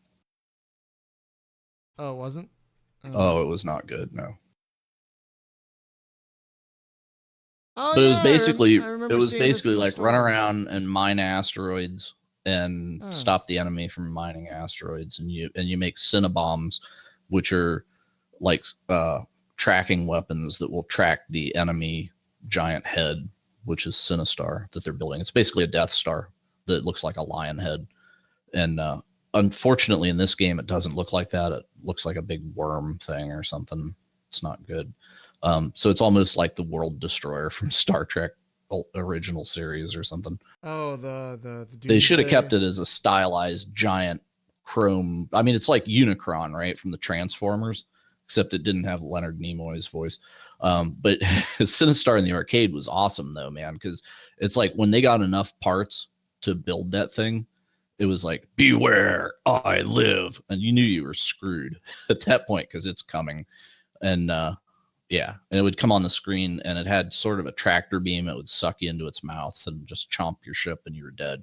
Oh, it wasn't? Oh, it was not good. No. Oh, but yeah, it was basically like run around and mine asteroids and stop the enemy from mining asteroids, and you make Cinnabons, which are like tracking weapons that will track the enemy giant head, which is Sinistar that they're building. It's basically a Death Star that looks like a lion head, and unfortunately in this game it doesn't look like that. It looks like a big worm thing or something. It's not good. So it's almost like the World Destroyer from Star Trek original series or something. Oh, the they should have kept it as a stylized giant chrome. I mean, it's like Unicron, right, from the Transformers, except it didn't have Leonard Nimoy's voice. But Sinistar in the arcade was awesome though, man, because it's like when they got enough parts to build that thing, it was like, beware, I live. And you knew you were screwed at that point because it's coming. And yeah, and it would come on the screen, and it had sort of a tractor beam. It would suck you into its mouth and just chomp your ship, and you were dead.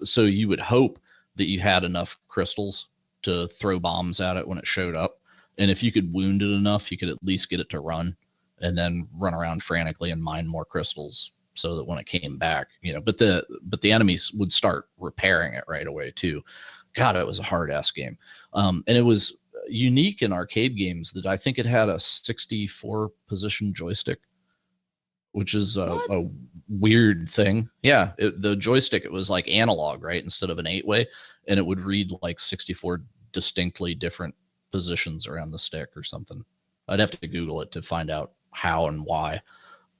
So you would hope that you had enough crystals to throw bombs at it when it showed up. And if you could wound it enough, you could at least get it to run, and then run around frantically and mine more crystals so that when it came back, but the enemies would start repairing it right away too. God, it was a hard ass game. And it was unique in arcade games that I think it had a 64 position joystick, which is a weird thing. Yeah, the joystick, it was like analog, right, instead of an 8-way, and it would read like 64 distinctly different positions around the stick or something. I'd have to Google it to find out how and why.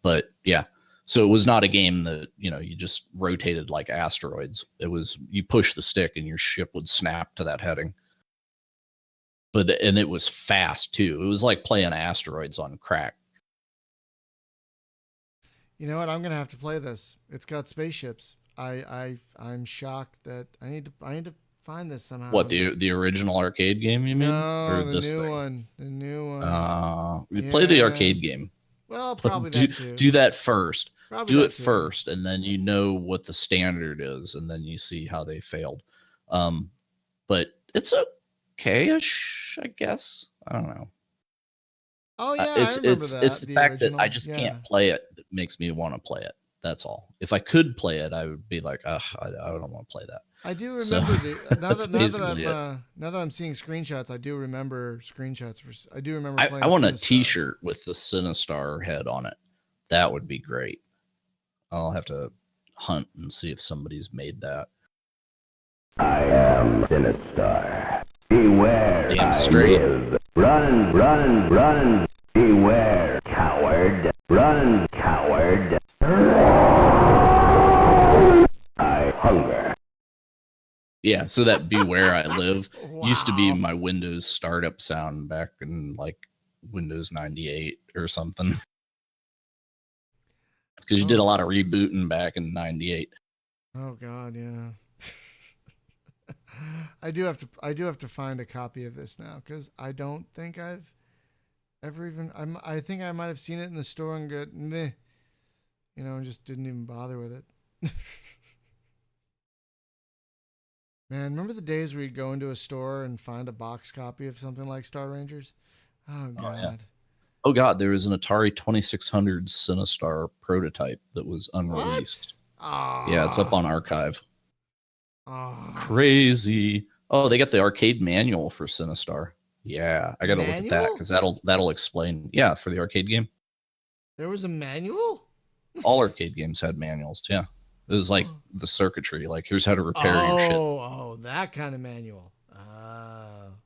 But yeah, so it was not a game that you just rotated like asteroids. It was you push the stick and your ship would snap to that heading. And it was fast too. It was like playing asteroids on crack. You know what? I'm gonna have to play this. It's got spaceships. I'm shocked that I need to find this somehow. What, the original arcade game you mean? No, or the this new thing? one. The new one. Play the arcade game. Well, probably do, that too. Do that first. Probably do that it too. first, and then you know what the standard is, and then you see how they failed. But it's okay-ish, I guess. I don't know. Oh yeah, I remember that. It's the fact original, that I just can't play it that makes me want to play it. That's all. If I could play it, I would be like, I don't want to play that. I do remember now that I'm seeing screenshots, I do remember screenshots for. I do remember. I want a T-shirt with the Sinistar head on it. That would be great. I'll have to hunt and see if somebody's made that. I am Sinistar. Beware. Damn straight. Run, run, run. Beware, coward. Run, coward. I hunger. Yeah, so that beware I live Wow. used to be my Windows startup sound back in like Windows 98 or something. Because you did a lot of rebooting back in 98. Oh God, yeah. I do have to find a copy of this now, because I don't think I've ever even. I think I might have seen it in the store and got meh, and just didn't even bother with it. Man, remember the days where you'd go into a store and find a box copy of something like Star Rangers? Oh God. Oh, yeah. Oh God, there was an Atari 2600 Sinistar prototype that was unreleased. Yeah, it's up on Archive. Crazy. Oh, they got the arcade manual for Sinistar. Yeah, I gotta look at that because that'll explain. Yeah, for the arcade game. There was a manual? All arcade games had manuals. Yeah. It was like the circuitry. Like, here's how to repair your shit. Oh, that kind of manual.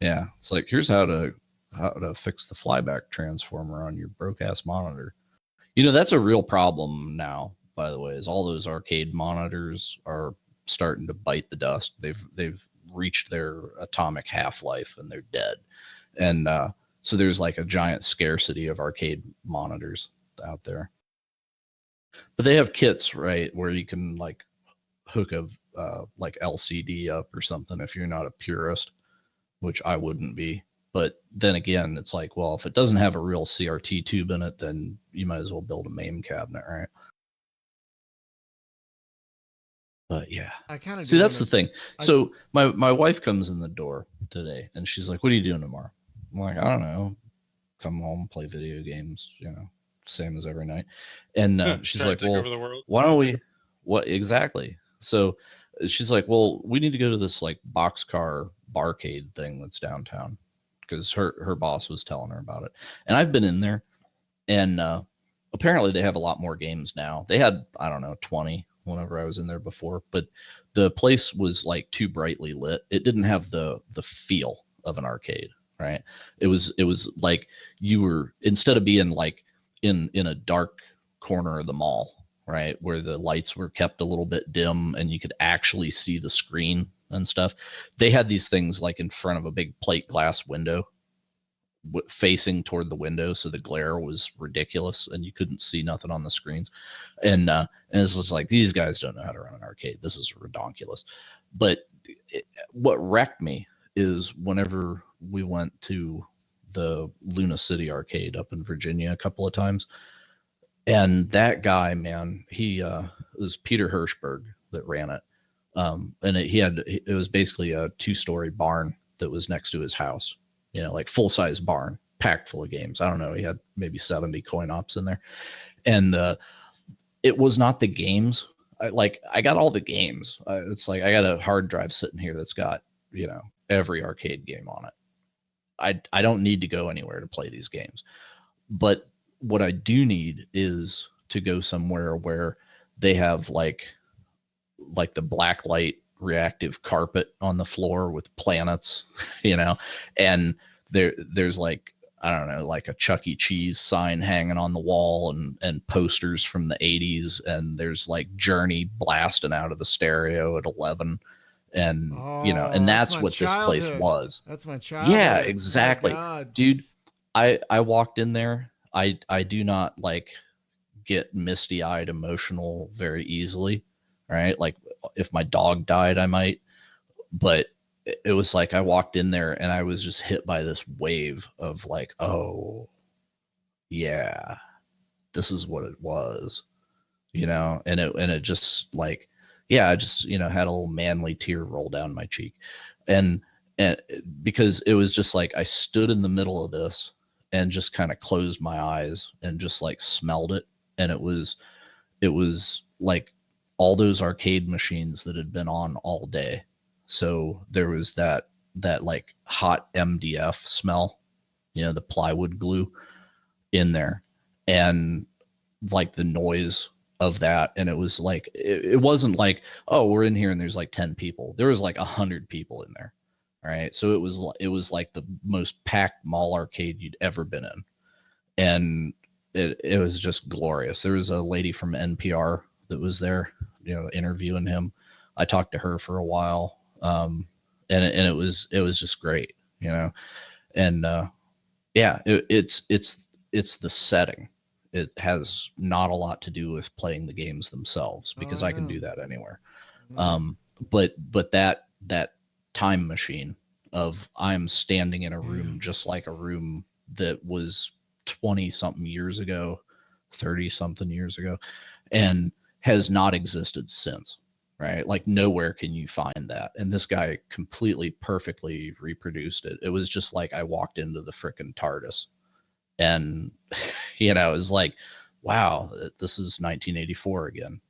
Yeah. It's like, here's how to fix the flyback transformer on your broke ass monitor. You know, that's a real problem now, by the way, is all those arcade monitors are starting to bite the dust. They've reached their atomic half-life and they're dead. And so there's like a giant scarcity of arcade monitors out there. But they have kits, right, where you can like hook a like LCD up or something if you're not a purist, which I wouldn't be. But then again, it's like, well, if it doesn't have a real CRT tube in it, then you might as well build a MAME cabinet, right? But yeah, I kind of see, that's the thing. So my wife comes in the door today and she's like, what are you doing tomorrow? I'm like, I don't know, come home, play video games, you know, same as every night. And she's like, well, why don't we, what exactly? So she's like, well, we need to go to this like boxcar barcade thing that's downtown, because her boss was telling her about it. And I've been in there, and apparently they have a lot more games now. They had, I don't know, 20 whenever I was in there before, but the place was like too brightly lit. It didn't have the feel of an arcade, right? It was like you were, instead of being like in a dark corner of the mall, right, where the lights were kept a little bit dim and you could actually see the screen and stuff, they had these things like in front of a big plate glass window facing toward the window, so the glare was ridiculous and you couldn't see nothing on the screens. And it's just like, these guys don't know how to run an arcade. This is redonkulous. But what wrecked me is whenever we went to the Luna City arcade up in Virginia a couple of times, and that guy, man, he it was Peter Hirschberg that ran it. And it was basically a 2-story barn that was next to his house, you know, like full-size barn packed full of games. I don't know, he had maybe 70 coin ops in there. And it was not the games. I got all the games. It's like, I got a hard drive sitting here that's got, you know, every arcade game on it. I don't need to go anywhere to play these games. But what I do need is to go somewhere where they have like the black light reactive carpet on the floor with planets, you know, and there's like, I don't know, like a Chuck E. Cheese sign hanging on the wall, and posters from the 80s, and there's like Journey blasting out of the stereo at 11. And you know, and that's what this place was. That's my childhood. Yeah, exactly. Dude, I walked in there. I do not like get misty-eyed emotional very easily, right? Like if my dog died, I might, but it was like I walked in there and I was just hit by this wave of like, oh yeah, this is what it was, you know. And it just like, yeah, I just, you know, had a little manly tear roll down my cheek. And because it was just like, I stood in the middle of this and just kind of closed my eyes and just like smelled it. And it was like all those arcade machines that had been on all day. So there was that like hot MDF smell, you know, the plywood glue in there, and like the noise of that. And it was like, it wasn't like, oh, we're in here and there's like 10 people. There was like 100 people in there. All right. So it was like the most packed mall arcade you'd ever been in. And it was just glorious. There was a lady from NPR that was there, you know, interviewing him. I talked to her for a while. And it was just great, you know. And yeah, it's the setting. It has not a lot to do with playing the games themselves, because I can do that anywhere. But that time machine of, I'm standing in a room just like a room that was 20 something years ago, 30 something years ago, and has not existed since, right? Like nowhere can you find that. And this guy completely perfectly reproduced it. It was just like I walked into the frickin' TARDIS. And, you know, it was like, wow, this is 1984 again.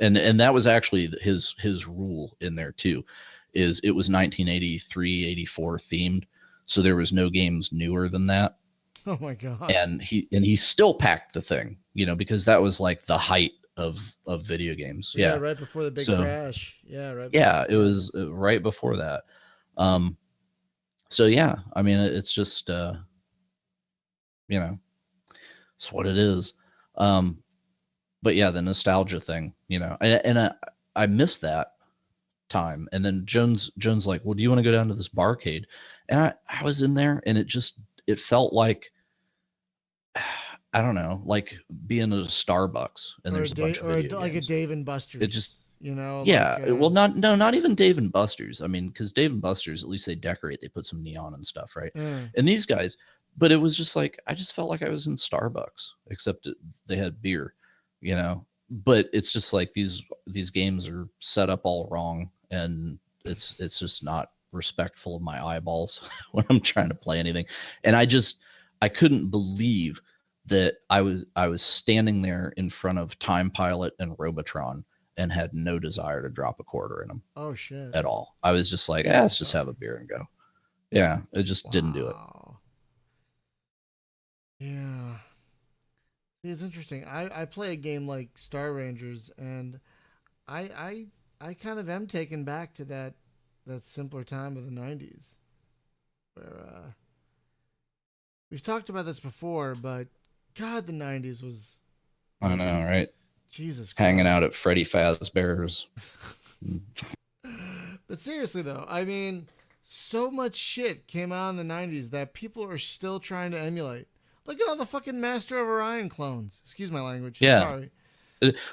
And that was actually his rule in there too, is it was 1983, 84 themed. So there was no games newer than that. Oh my god. and he still packed the thing, because that was like the height of video games. Yeah, Yeah. right before the big So crash. Yeah, right. yeah, it was right before that. Um, so yeah, I mean, it's just, it's what it is. But yeah, the nostalgia thing, I miss that time. And then Jones like, well, do you want to go down to this barcade? And I was in there, and it felt like, I don't know, like being at a Starbucks and there's a bunch of video like a games. Dave and Buster's. It just, like well, not even Dave and Buster's. I mean, because Dave and Buster's, at least they decorate, they put some neon and stuff, right? And these guys, but it was just like, I just felt like I was in Starbucks, except they had beer, But it's just like these games are set up all wrong, and it's just not respectful of my eyeballs when I'm trying to play anything. And I couldn't believe that I was standing there in front of Time Pilot and Robotron and had no desire to drop a quarter in them. Oh shit. At all. I was just like, let's just have a beer and go. Yeah, it just didn't do it. Yeah. It's interesting. I play a game like Star Rangers, and I kind of am taken back to that simpler time of the 90s, where we've talked about this before, but God, the 90s was. I know, right? Jesus Christ. Hanging out at Freddy Fazbear's. But seriously though, I mean, so much shit came out in the 90s that people are still trying to emulate. Look at all the fucking Master of Orion clones. Excuse my language. Yeah. Sorry.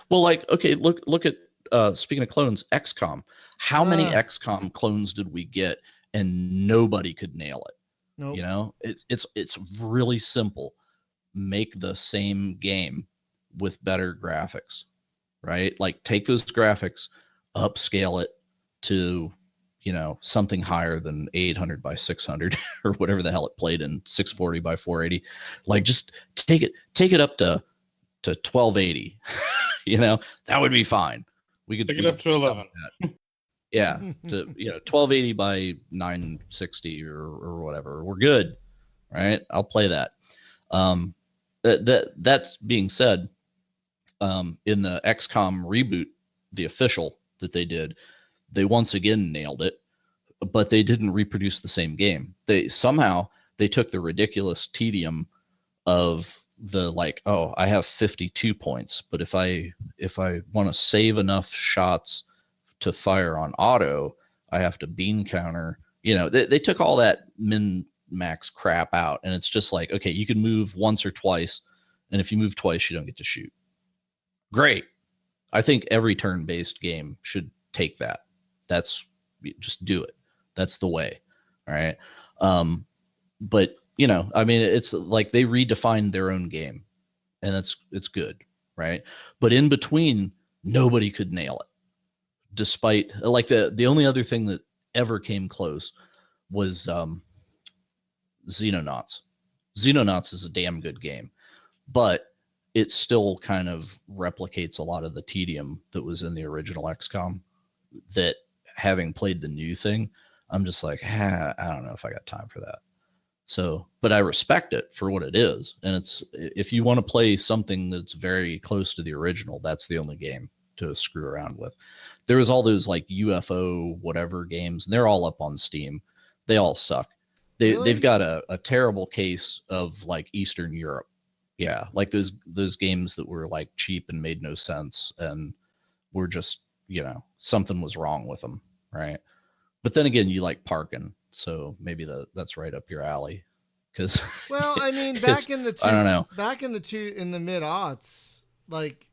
Well, like, okay, look at speaking of clones, XCOM. How many XCOM clones did we get and nobody could nail it? Nope. It's really simple. Make the same game with better graphics, right? Like, take those graphics, upscale it to, something higher than 800 by 600 or whatever the hell it played in, 640 by 480. Like, just take it up to 1280. That would be fine. We could take it up to 11. Yeah, to 1280 by 960 or whatever. We're good, right? I'll play that. That's being said, in the XCOM reboot, the official that they did, they once again nailed it, but they didn't reproduce the same game. They took the ridiculous tedium of the, like, oh, I have 52 points, but if I want to save enough shots to fire on auto, I have to bean counter. They took all that min max crap out, and it's just like, okay, you can move once or twice, and if you move twice, you don't get to shoot. Great. I think every turn-based game should take that. Just do it. That's the way. All right. But I mean, it's like they redefined their own game, and it's good, right? But in between, nobody could nail it. Despite, like, the only other thing that ever came close was Xenonauts. Xenonauts is a damn good game, but it still kind of replicates a lot of the tedium that was in the original XCOM. That, having played the new thing, I'm just like, I don't know if I got time for that. So, but I respect it for what it is. And if you want to play something that's very close to the original, that's the only game to screw around with. There was all those like UFO whatever games, and they're all up on Steam. They all suck. They've got a terrible case of like Eastern Europe. Yeah, like those games that were like cheap and made no sense, and were just, something was wrong with them, right? But then again, you like parking, so maybe that's right up your alley. Because, well, I mean, back in the mid aughts, like,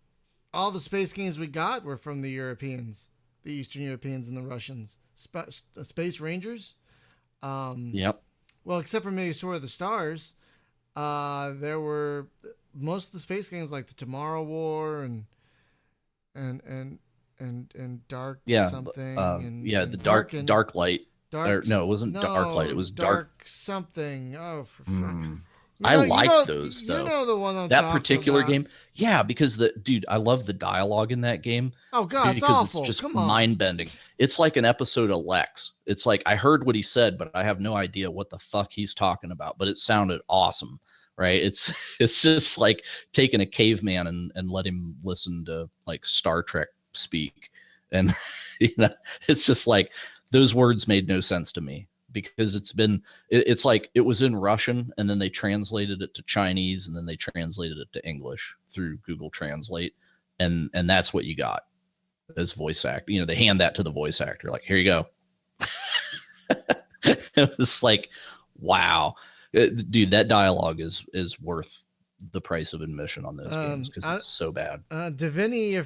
all the space games we got were from the Europeans, the Eastern Europeans and the Russians. Space Rangers. Yep. Well, except for maybe Sword of the Stars, there were most of the space games like the Tomorrow War and Dark something. The Dark Light. No, it wasn't Dark Light. It was Dark something. Oh, for I like those You though. know the one I'm That talking particular about. game, yeah, because I love the dialogue in that game Oh God, it's because it's awful. just Come on. mind bending. It's like an episode of Lex. It's like I heard what he said, but I have no idea what the fuck he's talking about. But it sounded awesome, right? It's it's just like taking a caveman and let him listen to like Star Trek speak, and it's just like those words made no sense to me because it's like it was in Russian and then they translated it to Chinese and then they translated it to English through Google Translate, and that's what you got as voice actor. They hand that to the voice actor, like, here you go. It was like, wow. Dude, that dialogue is worth the price of admission on those games because it's so bad. Divinia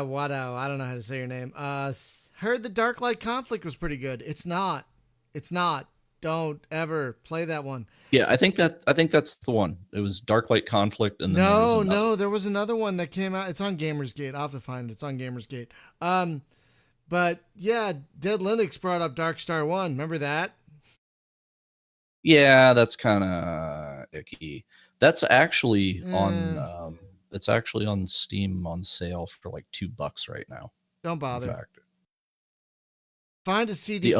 Wado. I don't know how to say your name. Heard the Darklight Conflict was pretty good. It's not. Don't ever play that one. Yeah, I think that's the one. It was Darklight Conflict, and then there was another one that came out. It's on Gamersgate. I'll have to find it. It's on Gamersgate. But yeah, Dead Linux brought up Darkstar 1. Remember that? Yeah, that's kind of icky. That's actually on it's actually on Steam on sale for like $2 right now. Don't bother. In fact, find a CD.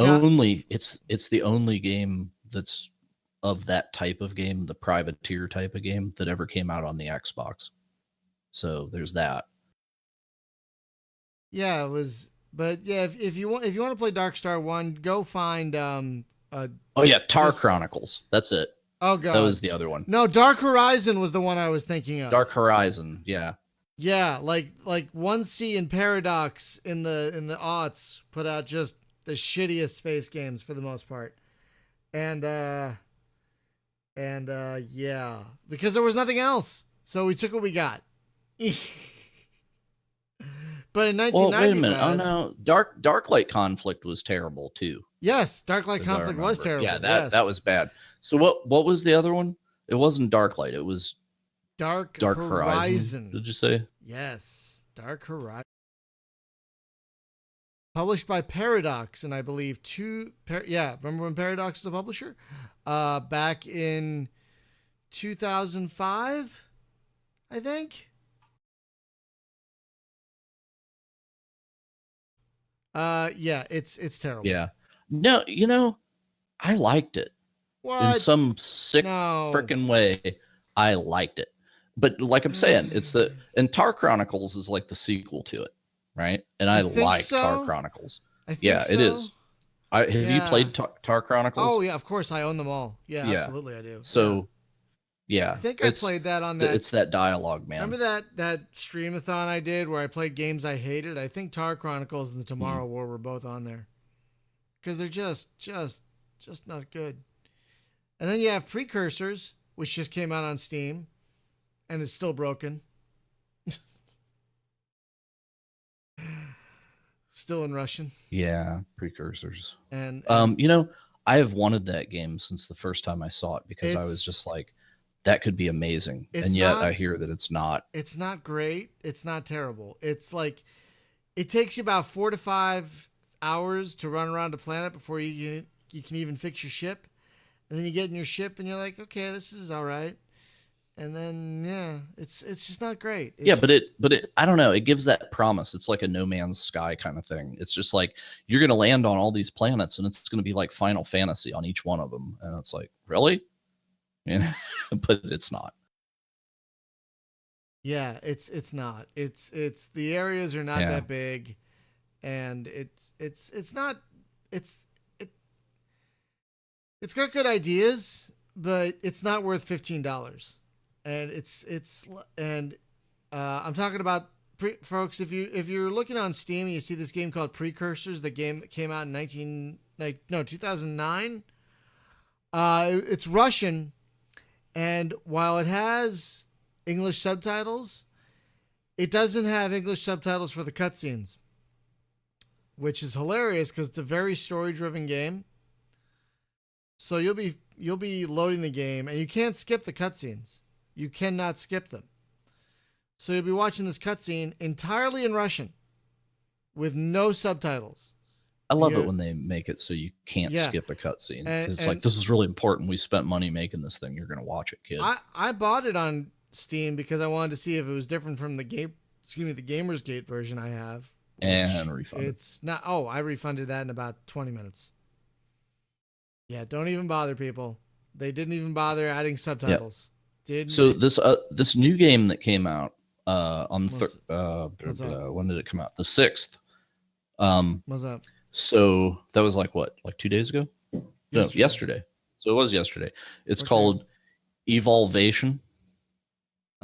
It's the only game that's of that type of game, the privateer type of game, that ever came out on the Xbox. So there's that. Yeah, it was. But yeah, if you want to play Darkstar 1, go find Tar Chronicles. That's it. Oh God, that was the other one. No, Dark Horizon was the one I was thinking of. Dark Horizon, yeah. Yeah, like 1C and Paradox in the aughts put out just the shittiest space games for the most part. And yeah, because there was nothing else. So we took what we got. But in 1990, well, wait a minute. Oh no, Darklight Conflict was terrible too. Yes, Darklight Conflict was terrible. Yeah, that was bad. So what was the other one? It wasn't Darklight. It was Dark Horizon. Did you say? Yes, Dark Horizon. Published by Paradox, and I believe remember when Paradox was the publisher? Back in 2005, I think. Yeah, it's terrible. Yeah. No, I liked it. What? In some sick freaking way. I liked it. But like I'm saying, and Tar Chronicles is like the sequel to it, right? And I like Tar Chronicles. I think it is. Have you played Tar Chronicles? Oh yeah, of course. I own them all. Yeah. Absolutely, I do. So yeah, I think I played that on that. It's that dialogue, man. Remember that streamathon I did where I played games I hated? I think Tar Chronicles and the Tomorrow War were both on there because they're just not good. And then you have Precursors, which just came out on Steam, and is still broken. Still in Russian. Yeah, Precursors. And I have wanted that game since the first time I saw it because I was just like, that could be amazing. And yet I hear that it's not. It's not great. It's not terrible. It's like, it takes you about 4 to 5 hours to run around the planet before you can even fix your ship. And then you get in your ship and you're like, okay, this is all right. And then, it's just not great. But it, I don't know. It gives that promise. It's like a No Man's Sky kind of thing. It's just like, you're going to land on all these planets and it's going to be like Final Fantasy on each one of them. And it's like, really? But it's not. Yeah, it's not. It's the areas are not that big, and it's not. It's got good ideas, but it's not worth $15. And I'm talking about folks. If you're looking on Steam and you see this game called Precursors, the game came out in 2009. It's Russian. And while it has English subtitles, it doesn't have English subtitles for the cutscenes, which is hilarious because it's a very story-driven game. So you'll be loading the game, and you can't skip the cutscenes. You cannot skip them. So you'll be watching this cutscene entirely in Russian, with no subtitles. I love You it get- when they make it so you can't Yeah. skip a cutscene. And- It's like, and- this is really important. We spent money making this thing. You're gonna watch it, kid. I bought it on Steam because I wanted to see if it was different from the the Gamers Gate version I have. which And refunded. It's not. Oh, I refunded that in about 20 minutes. Yeah, don't even bother, people. They didn't even bother adding subtitles. So this new game that came out on What's up? when did it come out? The 6th. What's up? So that was like what, like 2 days ago? No, yesterday. So it was yesterday. It's What's called Evolvation.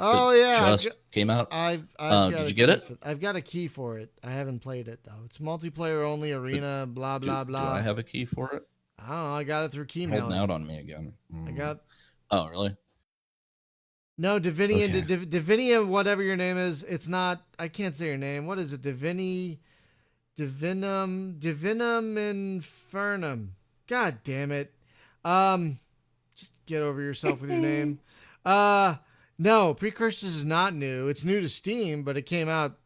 Oh It yeah, just came out. I've got did a you get key it? I've got a key for it. I haven't played it though. It's multiplayer only, arena, blah blah Do blah. I have a key for it? I don't know. I got it through Holding Keymailing. out on me again. I got Oh, really? no Divinia, Okay. Divinia, whatever your name is. It's not. I can't say your name. What is it? Divinum Infernum. God damn it. Just get over yourself with your name. No, Precursors is not new. It's new to Steam, but it came out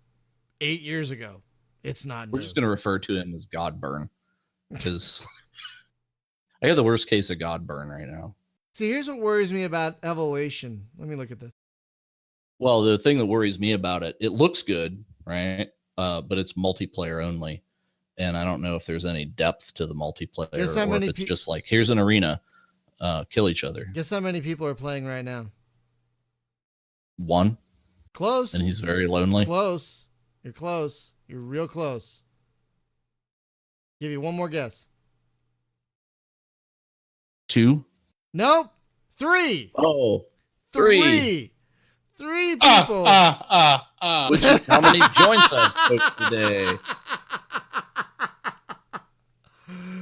8 years ago. It's not new. We're just gonna refer to him as Godburn because I got the worst case of Godburn right now. See, here's what worries me about Evolution. Let me look at this. Well, the thing that worries me about it, it looks good, right? But it's multiplayer only, and I don't know if there's any depth to the multiplayer, Guess how or many if it's just like, here's an arena, kill each other. Guess how many people are playing right now? One, Close. and he's very lonely. Close. You're close. You're real close. Give you one more guess. 2. Nope. 3. Oh, 3. 3 people. Which is how many joints I've spoke today.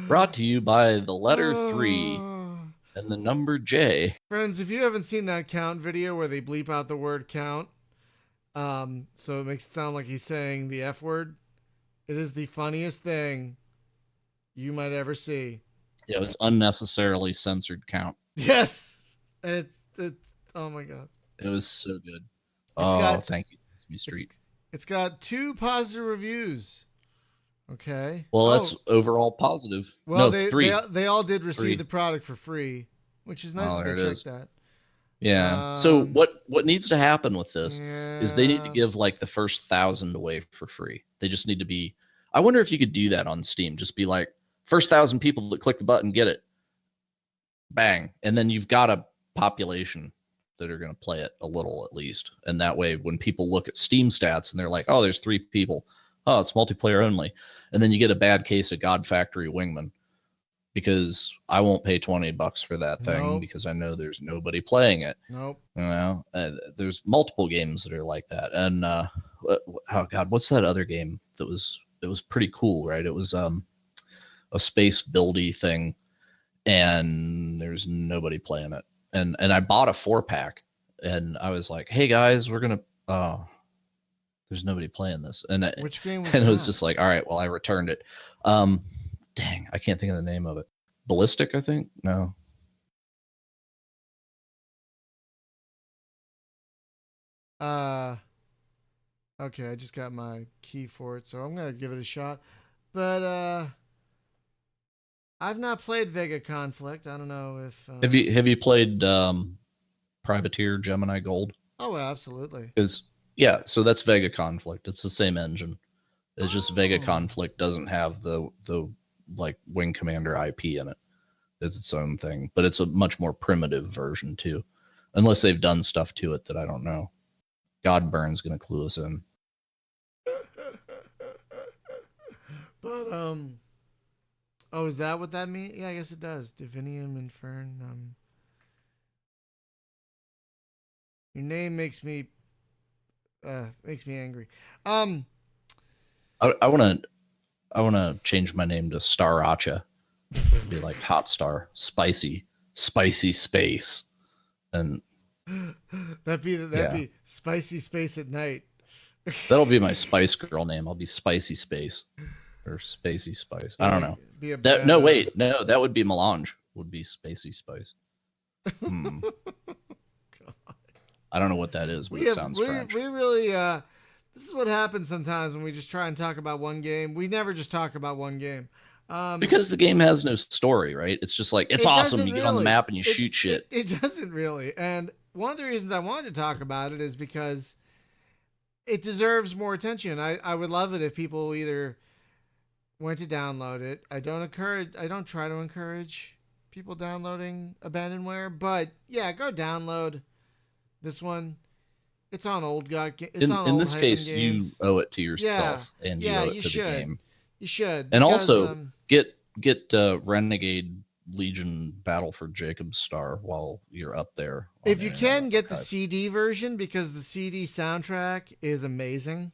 Brought to you by the letter 3 and the number J. Friends, if you haven't seen that count video where they bleep out the word count, so it makes it sound like he's saying the F word, it is the funniest thing you might ever see. Yeah, it was unnecessarily censored count. Yes. It's oh my god. It was so good. Thank you, Sesame Street. It's got 2 positive reviews. Okay. Well, that's overall positive. Well, no, 3. they all did receive 3. the product for free, which is nice Oh, that there they it checked is. that. Yeah. So what needs to happen with this is they need to Yeah. give like the first 1,000 away for free. They just need to be. I wonder if you could do that on Steam. Just be like, first 1,000 people that click the button get it. Bang, and then you've got a population that are going to play it a little at least, and that way when people look at Steam stats and they're like, oh, there's 3 people. Oh, it's multiplayer only, and then you get a bad case of God Factory Wingman. Because I won't pay $20 for that thing Nope. because I know there's nobody playing it. Nope. You know, there's multiple games that are like that. And oh god, what's that other game that was? It was pretty cool, right? It was a space buildy thing, and there's nobody playing it. And I bought a 4-pack, and I was like, hey guys, we're gonna. There's nobody playing this, and Which game was and it was that? just like, all right, well, I returned it. Dang, I can't think of the name of it. Ballistic, I think. No. Okay, I just got my key for it, so I'm gonna give it a shot. But I've not played Vega Conflict. I don't know if Have you played Privateer Gemini Gold? Oh, absolutely. Because yeah, so that's Vega Conflict. It's the same engine. It's just Vega Oh. Conflict doesn't have the like Wing Commander IP in it. It's its own thing, but it's a much more primitive version too, unless they've done stuff to it that I don't know. Godburn's gonna clue us in. But oh, is that what that means? Yeah, I guess it does. Divinium Infernum. Your name makes me angry. I wanna change my name to Staracha. Be like hot star, spicy space, and that'd be spicy space at night. that'll be my Spice Girl name. I'll be Spicy Space or Spacey Spice. I don't know. Be a That bad- no wait no that would be Melange. Would be Spacey Spice. I don't know what that is, but it sounds French. We really this is what happens sometimes when we just try and talk about one game. We never just talk about one game. Because the game has no story, right? It's just like, it's It awesome. doesn't You get on the really. map and you shoot shit. It doesn't really. And one of the reasons I wanted to talk about it is because it deserves more attention. I would love it if people either went to download it. I don't try to encourage people downloading abandonware, but yeah, go download this one. It's on old god. It's on In old this hyphen case, games. you owe it to yourself, and you Yeah, owe it you to should. the game. You should. And because, also get Renegade Legion Battle for Jacob's Star while you're up there. if you can, get the Archive. CD version because the CD soundtrack is amazing,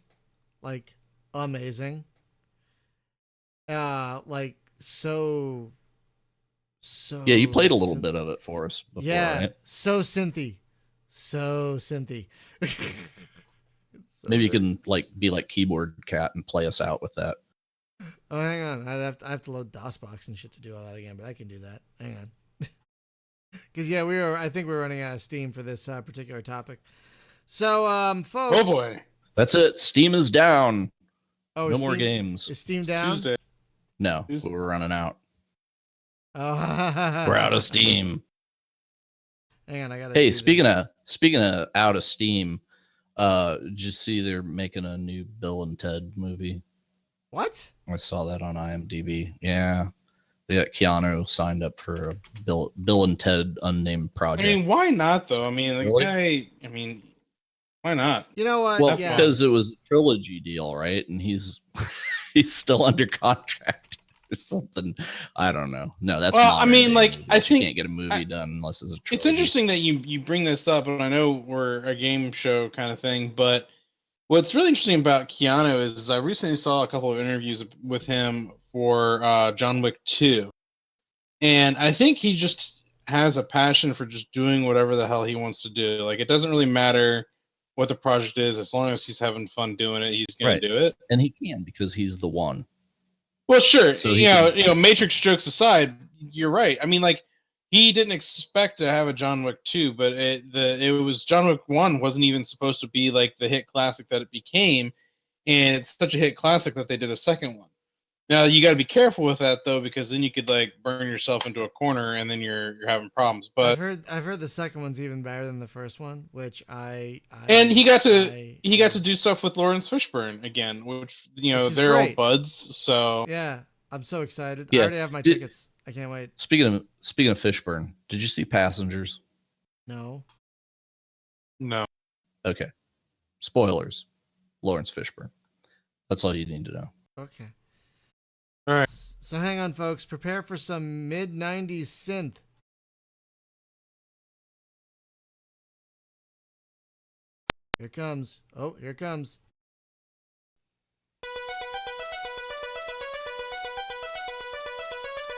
like amazing. Like so. Yeah, you played a little bit of it for us before, Yeah, right? so synthy. So Maybe you good. can like be like Keyboard Cat and play us out with that. Oh, hang on. I have to load DOSBox and shit to do all that again, but I can do that. Hang on. Because yeah, I think we're running out of steam for this particular topic. So, folks. Oh boy, That's it. Steam is down. Oh, No is more Steam- games. Is Steam down? Tuesday. No, Tuesday. we're running out. Oh, We're out of Steam. Hang on, I gotta. Hey, do speaking this. of out of Steam, did you see they're making a new Bill and Ted movie? What? I saw that on IMDb. Yeah, they got Keanu signed up for a Bill and Ted unnamed I project. mean, why not though? I mean, the Really? guy. I mean, why not? You know what? Well, yeah. because it was a trilogy deal, right? And he's he's still under contract or something. I don't know. No, that's Well, I modern mean, day like, movies. I You think- can't get a movie done unless it's a trilogy. It's interesting that you bring this up, and I know we're a game show kind of thing, but what's really interesting about Keanu is I recently saw a couple of interviews with him for John Wick 2, and I think he just has a passion for just doing whatever the hell he wants to do. Like, it doesn't really matter what the project is, as long as he's having fun doing it, he's going Right. to do it. And he can because he's the one. Well, sure. So you know, Matrix jokes aside, you're right. I mean, like, he didn't expect to have a John Wick 2, but it was John Wick 1 wasn't even supposed to be like the hit classic that it became, and it's such a hit classic that they did a second one. Now you got to be careful with that though, because then you could like burn yourself into a corner, and then you're having problems. But I've heard the second one's even better than the first one, which I and he got to do stuff with Lawrence Fishburne again, which Which is they're great. old buds. So Yeah, I'm so excited. Yeah. I already have my Did- tickets. I can't wait. Speaking of Fishburne, did you see Passengers? No. no. Okay. Spoilers. Lawrence Fishburne. That's all you need to know. Okay. All right. So hang on, folks. Prepare for some mid-90s synth. Here it comes. Oh, here it comes.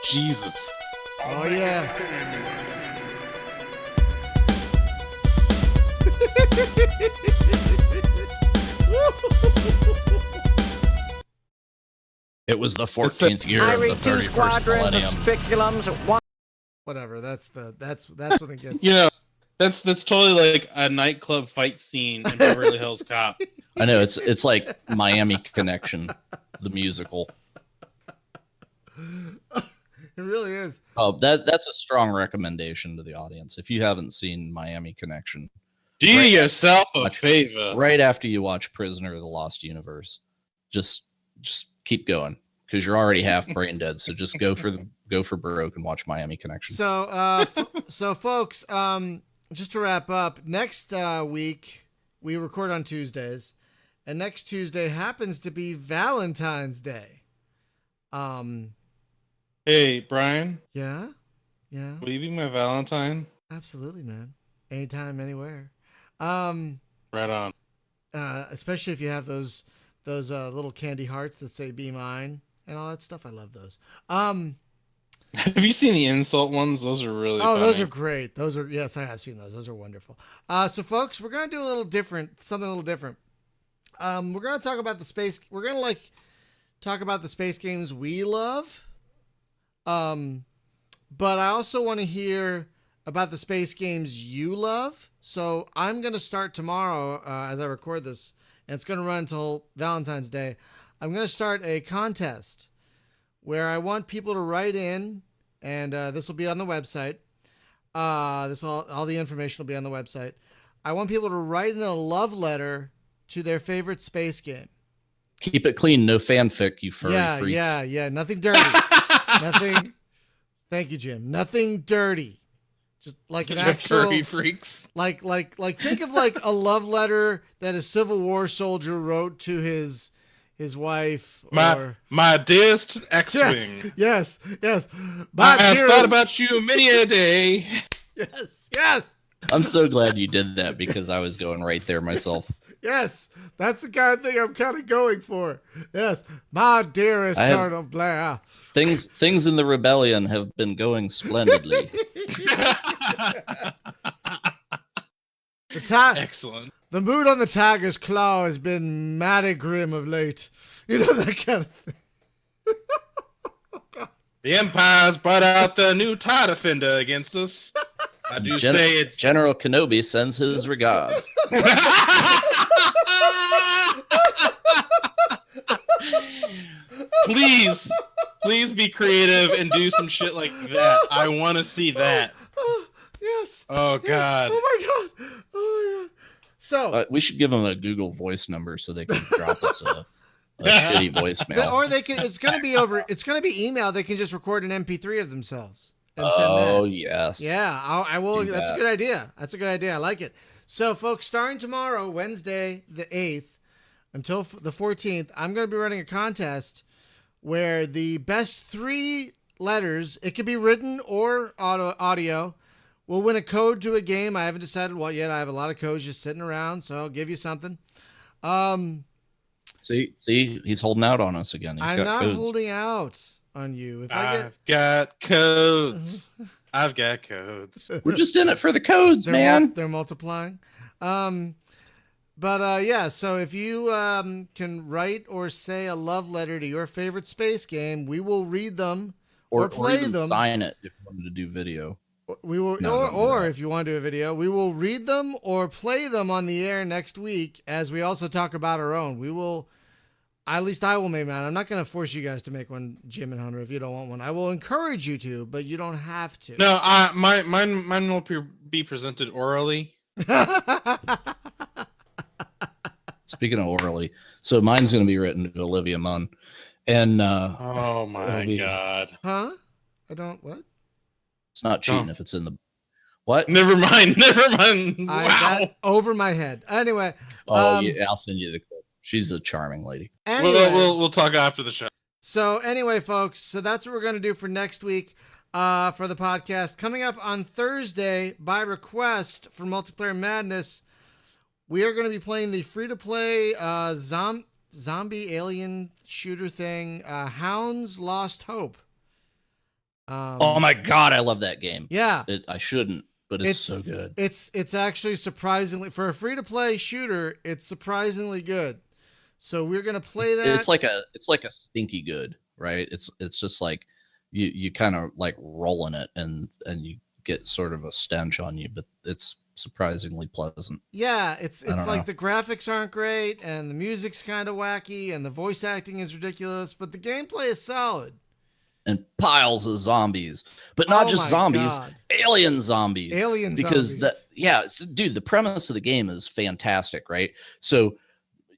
Jesus. Oh, yeah. It was the 14th year I of the read two 31st squadrons of millennium. speculums. One Whatever. That's when it gets. You know, that's totally like a nightclub fight scene in Beverly Hills Cop. I know it's like Miami Connection, the musical. It really is. Oh, that's a strong recommendation to the audience. If you haven't seen Miami Connection, Do yourself a Watch- favor. right after you watch Prisoner of the Lost Universe, just keep going because you're already half brain dead. So just go for broke and watch Miami Connection. So, so folks, just to wrap up, next week we record on Tuesdays, and next Tuesday happens to be Valentine's Day. Hey, Brian, Yeah, will you be my Valentine? absolutely, man. Anytime, anywhere. Right on. Especially if you have those little candy hearts that say "Be mine" and all that stuff. I love those. Have you seen the insult ones? Those are really Oh, those funny. are great. Yes, I have seen those. Those are wonderful. So folks, we're gonna do something a little different. We're gonna talk about the space. We're gonna talk about the space games we love. But I also want to hear about the space games you love. So I'm gonna start tomorrow as I record this, and it's gonna run until Valentine's Day. I'm gonna start a contest where I want people to write in, and this will be on the website. All the information will be on the website. I want people to write in a love letter to their favorite space game. Keep it clean, no fanfic, you furry freaks. Yeah. Nothing dirty. Nothing. Thank you, Jim. Nothing dirty. Just like an actual furry freaks. Like think of like a love letter that a Civil War soldier wrote to his wife. My dearest ex-wing. Yes. I have thought about you many a day. Yes. I'm so glad you did that because I was going right there myself. Yes. That's the kind of thing I'm kind of going for. Yes. My dearest Colonel Blair. Things in the rebellion have been going splendidly. Excellent. The mood on the tiger's claw has been mighty grim of late. You know, that kind of thing. The Empire's brought out the new TIE Defender against us. I do say it's... General Kenobi sends his regards. Please be creative and do some shit like that. I want to see that. Yes. Oh, God. Oh, my God. So... we should give them a Google Voice number so they can drop us a shitty voicemail. Or they can... It's going to be email. They can just record an MP3 of themselves. Oh, yes. Yeah, I will. That's a good idea. I like it. So, folks, starting tomorrow, Wednesday, the 8th, until the 14th, I'm going to be running a contest where the best 3 letters, it could be written or audio, will win a code to a game. I haven't decided what yet. I have a lot of codes just sitting around, so I'll give you something. See, he's holding out on us again. I'm not holding out on you. I've got codes. I've got codes. We're just in it for the codes, man. They're multiplying. Yeah, so if you can write or say a love letter to your favorite space game, we will read them or play even them. Sign it if you wanted to do video. We will, or if you want to do a video, we will read them or play them on the air next week as we also talk about our own. We will, at least I will make one. I'm not going to force you guys to make one, Jim and Hunter, if you don't want one. I will encourage you to, but you don't have to. No, mine will be presented orally. Speaking of orally, so mine's going to be written to Olivia Munn. And oh my God. Huh? I don't, what? It's not cheating if it's in the... What? Never mind. Wow. That over my head. Anyway. Yeah, I'll send you the clip. She's a charming lady. Anyway, we'll talk after the show. So anyway, folks, so that's what we're going to do for next week for the podcast. Coming up on Thursday, by request for Multiplayer Madness, we are going to be playing the free-to-play zombie alien shooter thing, Hound's Lost Hope. Oh my God, I love that game. Yeah. I shouldn't, but it's so good. It's actually surprisingly, for a free-to-play shooter, it's surprisingly good. So we're gonna play that. It's like a stinky good, right? It's just like you kind of like roll in it and you get sort of a stench on you, but it's surprisingly pleasant. Yeah, it's like the graphics aren't great and the music's kind of wacky and the voice acting is ridiculous, but the gameplay is solid. And piles of zombies, but not just zombies, God. alien zombies. Because zombies. Dude, the premise of the game is fantastic, right? So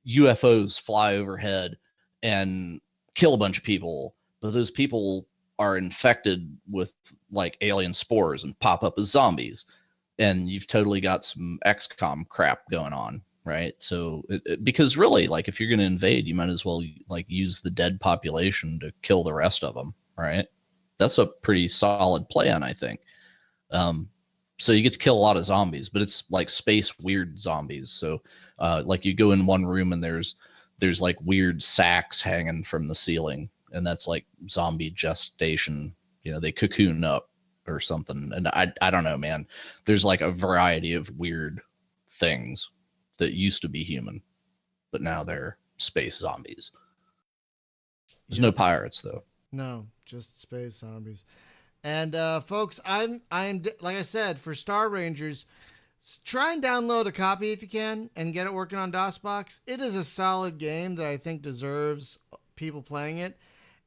UFOs fly overhead and kill a bunch of people, but those people are infected with like alien spores and pop up as zombies, and you've totally got some XCOM crap going on, right? So because really, like, if you're going to invade, you might as well like use the dead population to kill the rest of them, right? That's a pretty solid plan, I think. So you get to kill a lot of zombies, but it's like space weird zombies. So like you go in one room and there's like weird sacks hanging from the ceiling, and that's like zombie gestation. You know, they cocoon up or something. And I don't know, man. There's like a variety of weird things that used to be human, but now they're space zombies. There's no pirates though. No, just space zombies. And folks, I'm like I said, for Star Rangers, try and download a copy if you can and get it working on DOSBox. It is a solid game that I think deserves people playing it.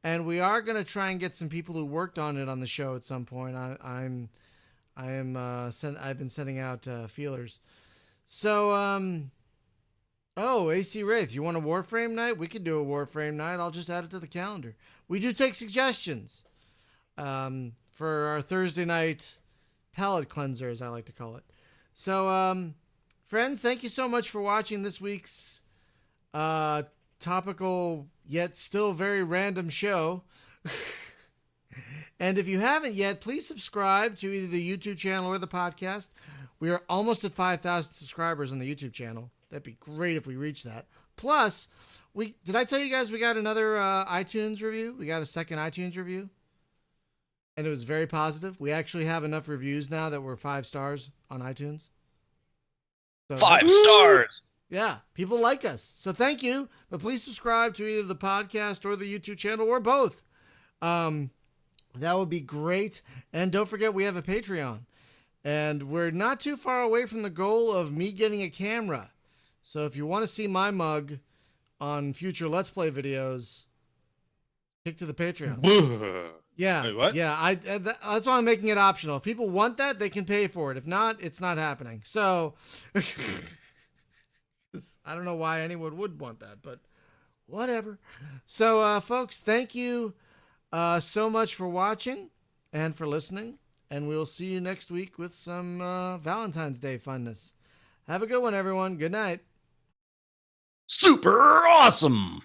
and we are going to try and get some people who worked on it on the show at some point. I've been sending out feelers. So, AC Wraith, you want a Warframe night? We could do a Warframe night. I'll just add it to the calendar. We do take suggestions for our Thursday night palate cleanser, as I like to call it. So, friends, thank you so much for watching this week's topical yet still very random show. And if you haven't yet, please subscribe to either the YouTube channel or the podcast. We are almost at 5,000 subscribers on the YouTube channel. That'd be great if we reach that. Plus, did I tell you guys we got another iTunes review? We got a second iTunes review. And it was very positive. We actually have enough reviews now that we're 5 stars on iTunes. So, 5 stars! Yeah, people like us. So thank you. But please subscribe to either the podcast or the YouTube channel or both. That would be great. And don't forget, we have a Patreon. And we're not too far away from the goal of me getting a camera. So if you want to see my mug on future Let's Play videos, stick to the Patreon. Yeah. Wait, what? Yeah, that's why I'm making it optional. If people want that, they can pay for it. If not, it's not happening. So I don't know why anyone would want that, but whatever. So, folks, thank you so much for watching and for listening. And we'll see you next week with some Valentine's Day funness. Have a good one, everyone. Good night. Super awesome!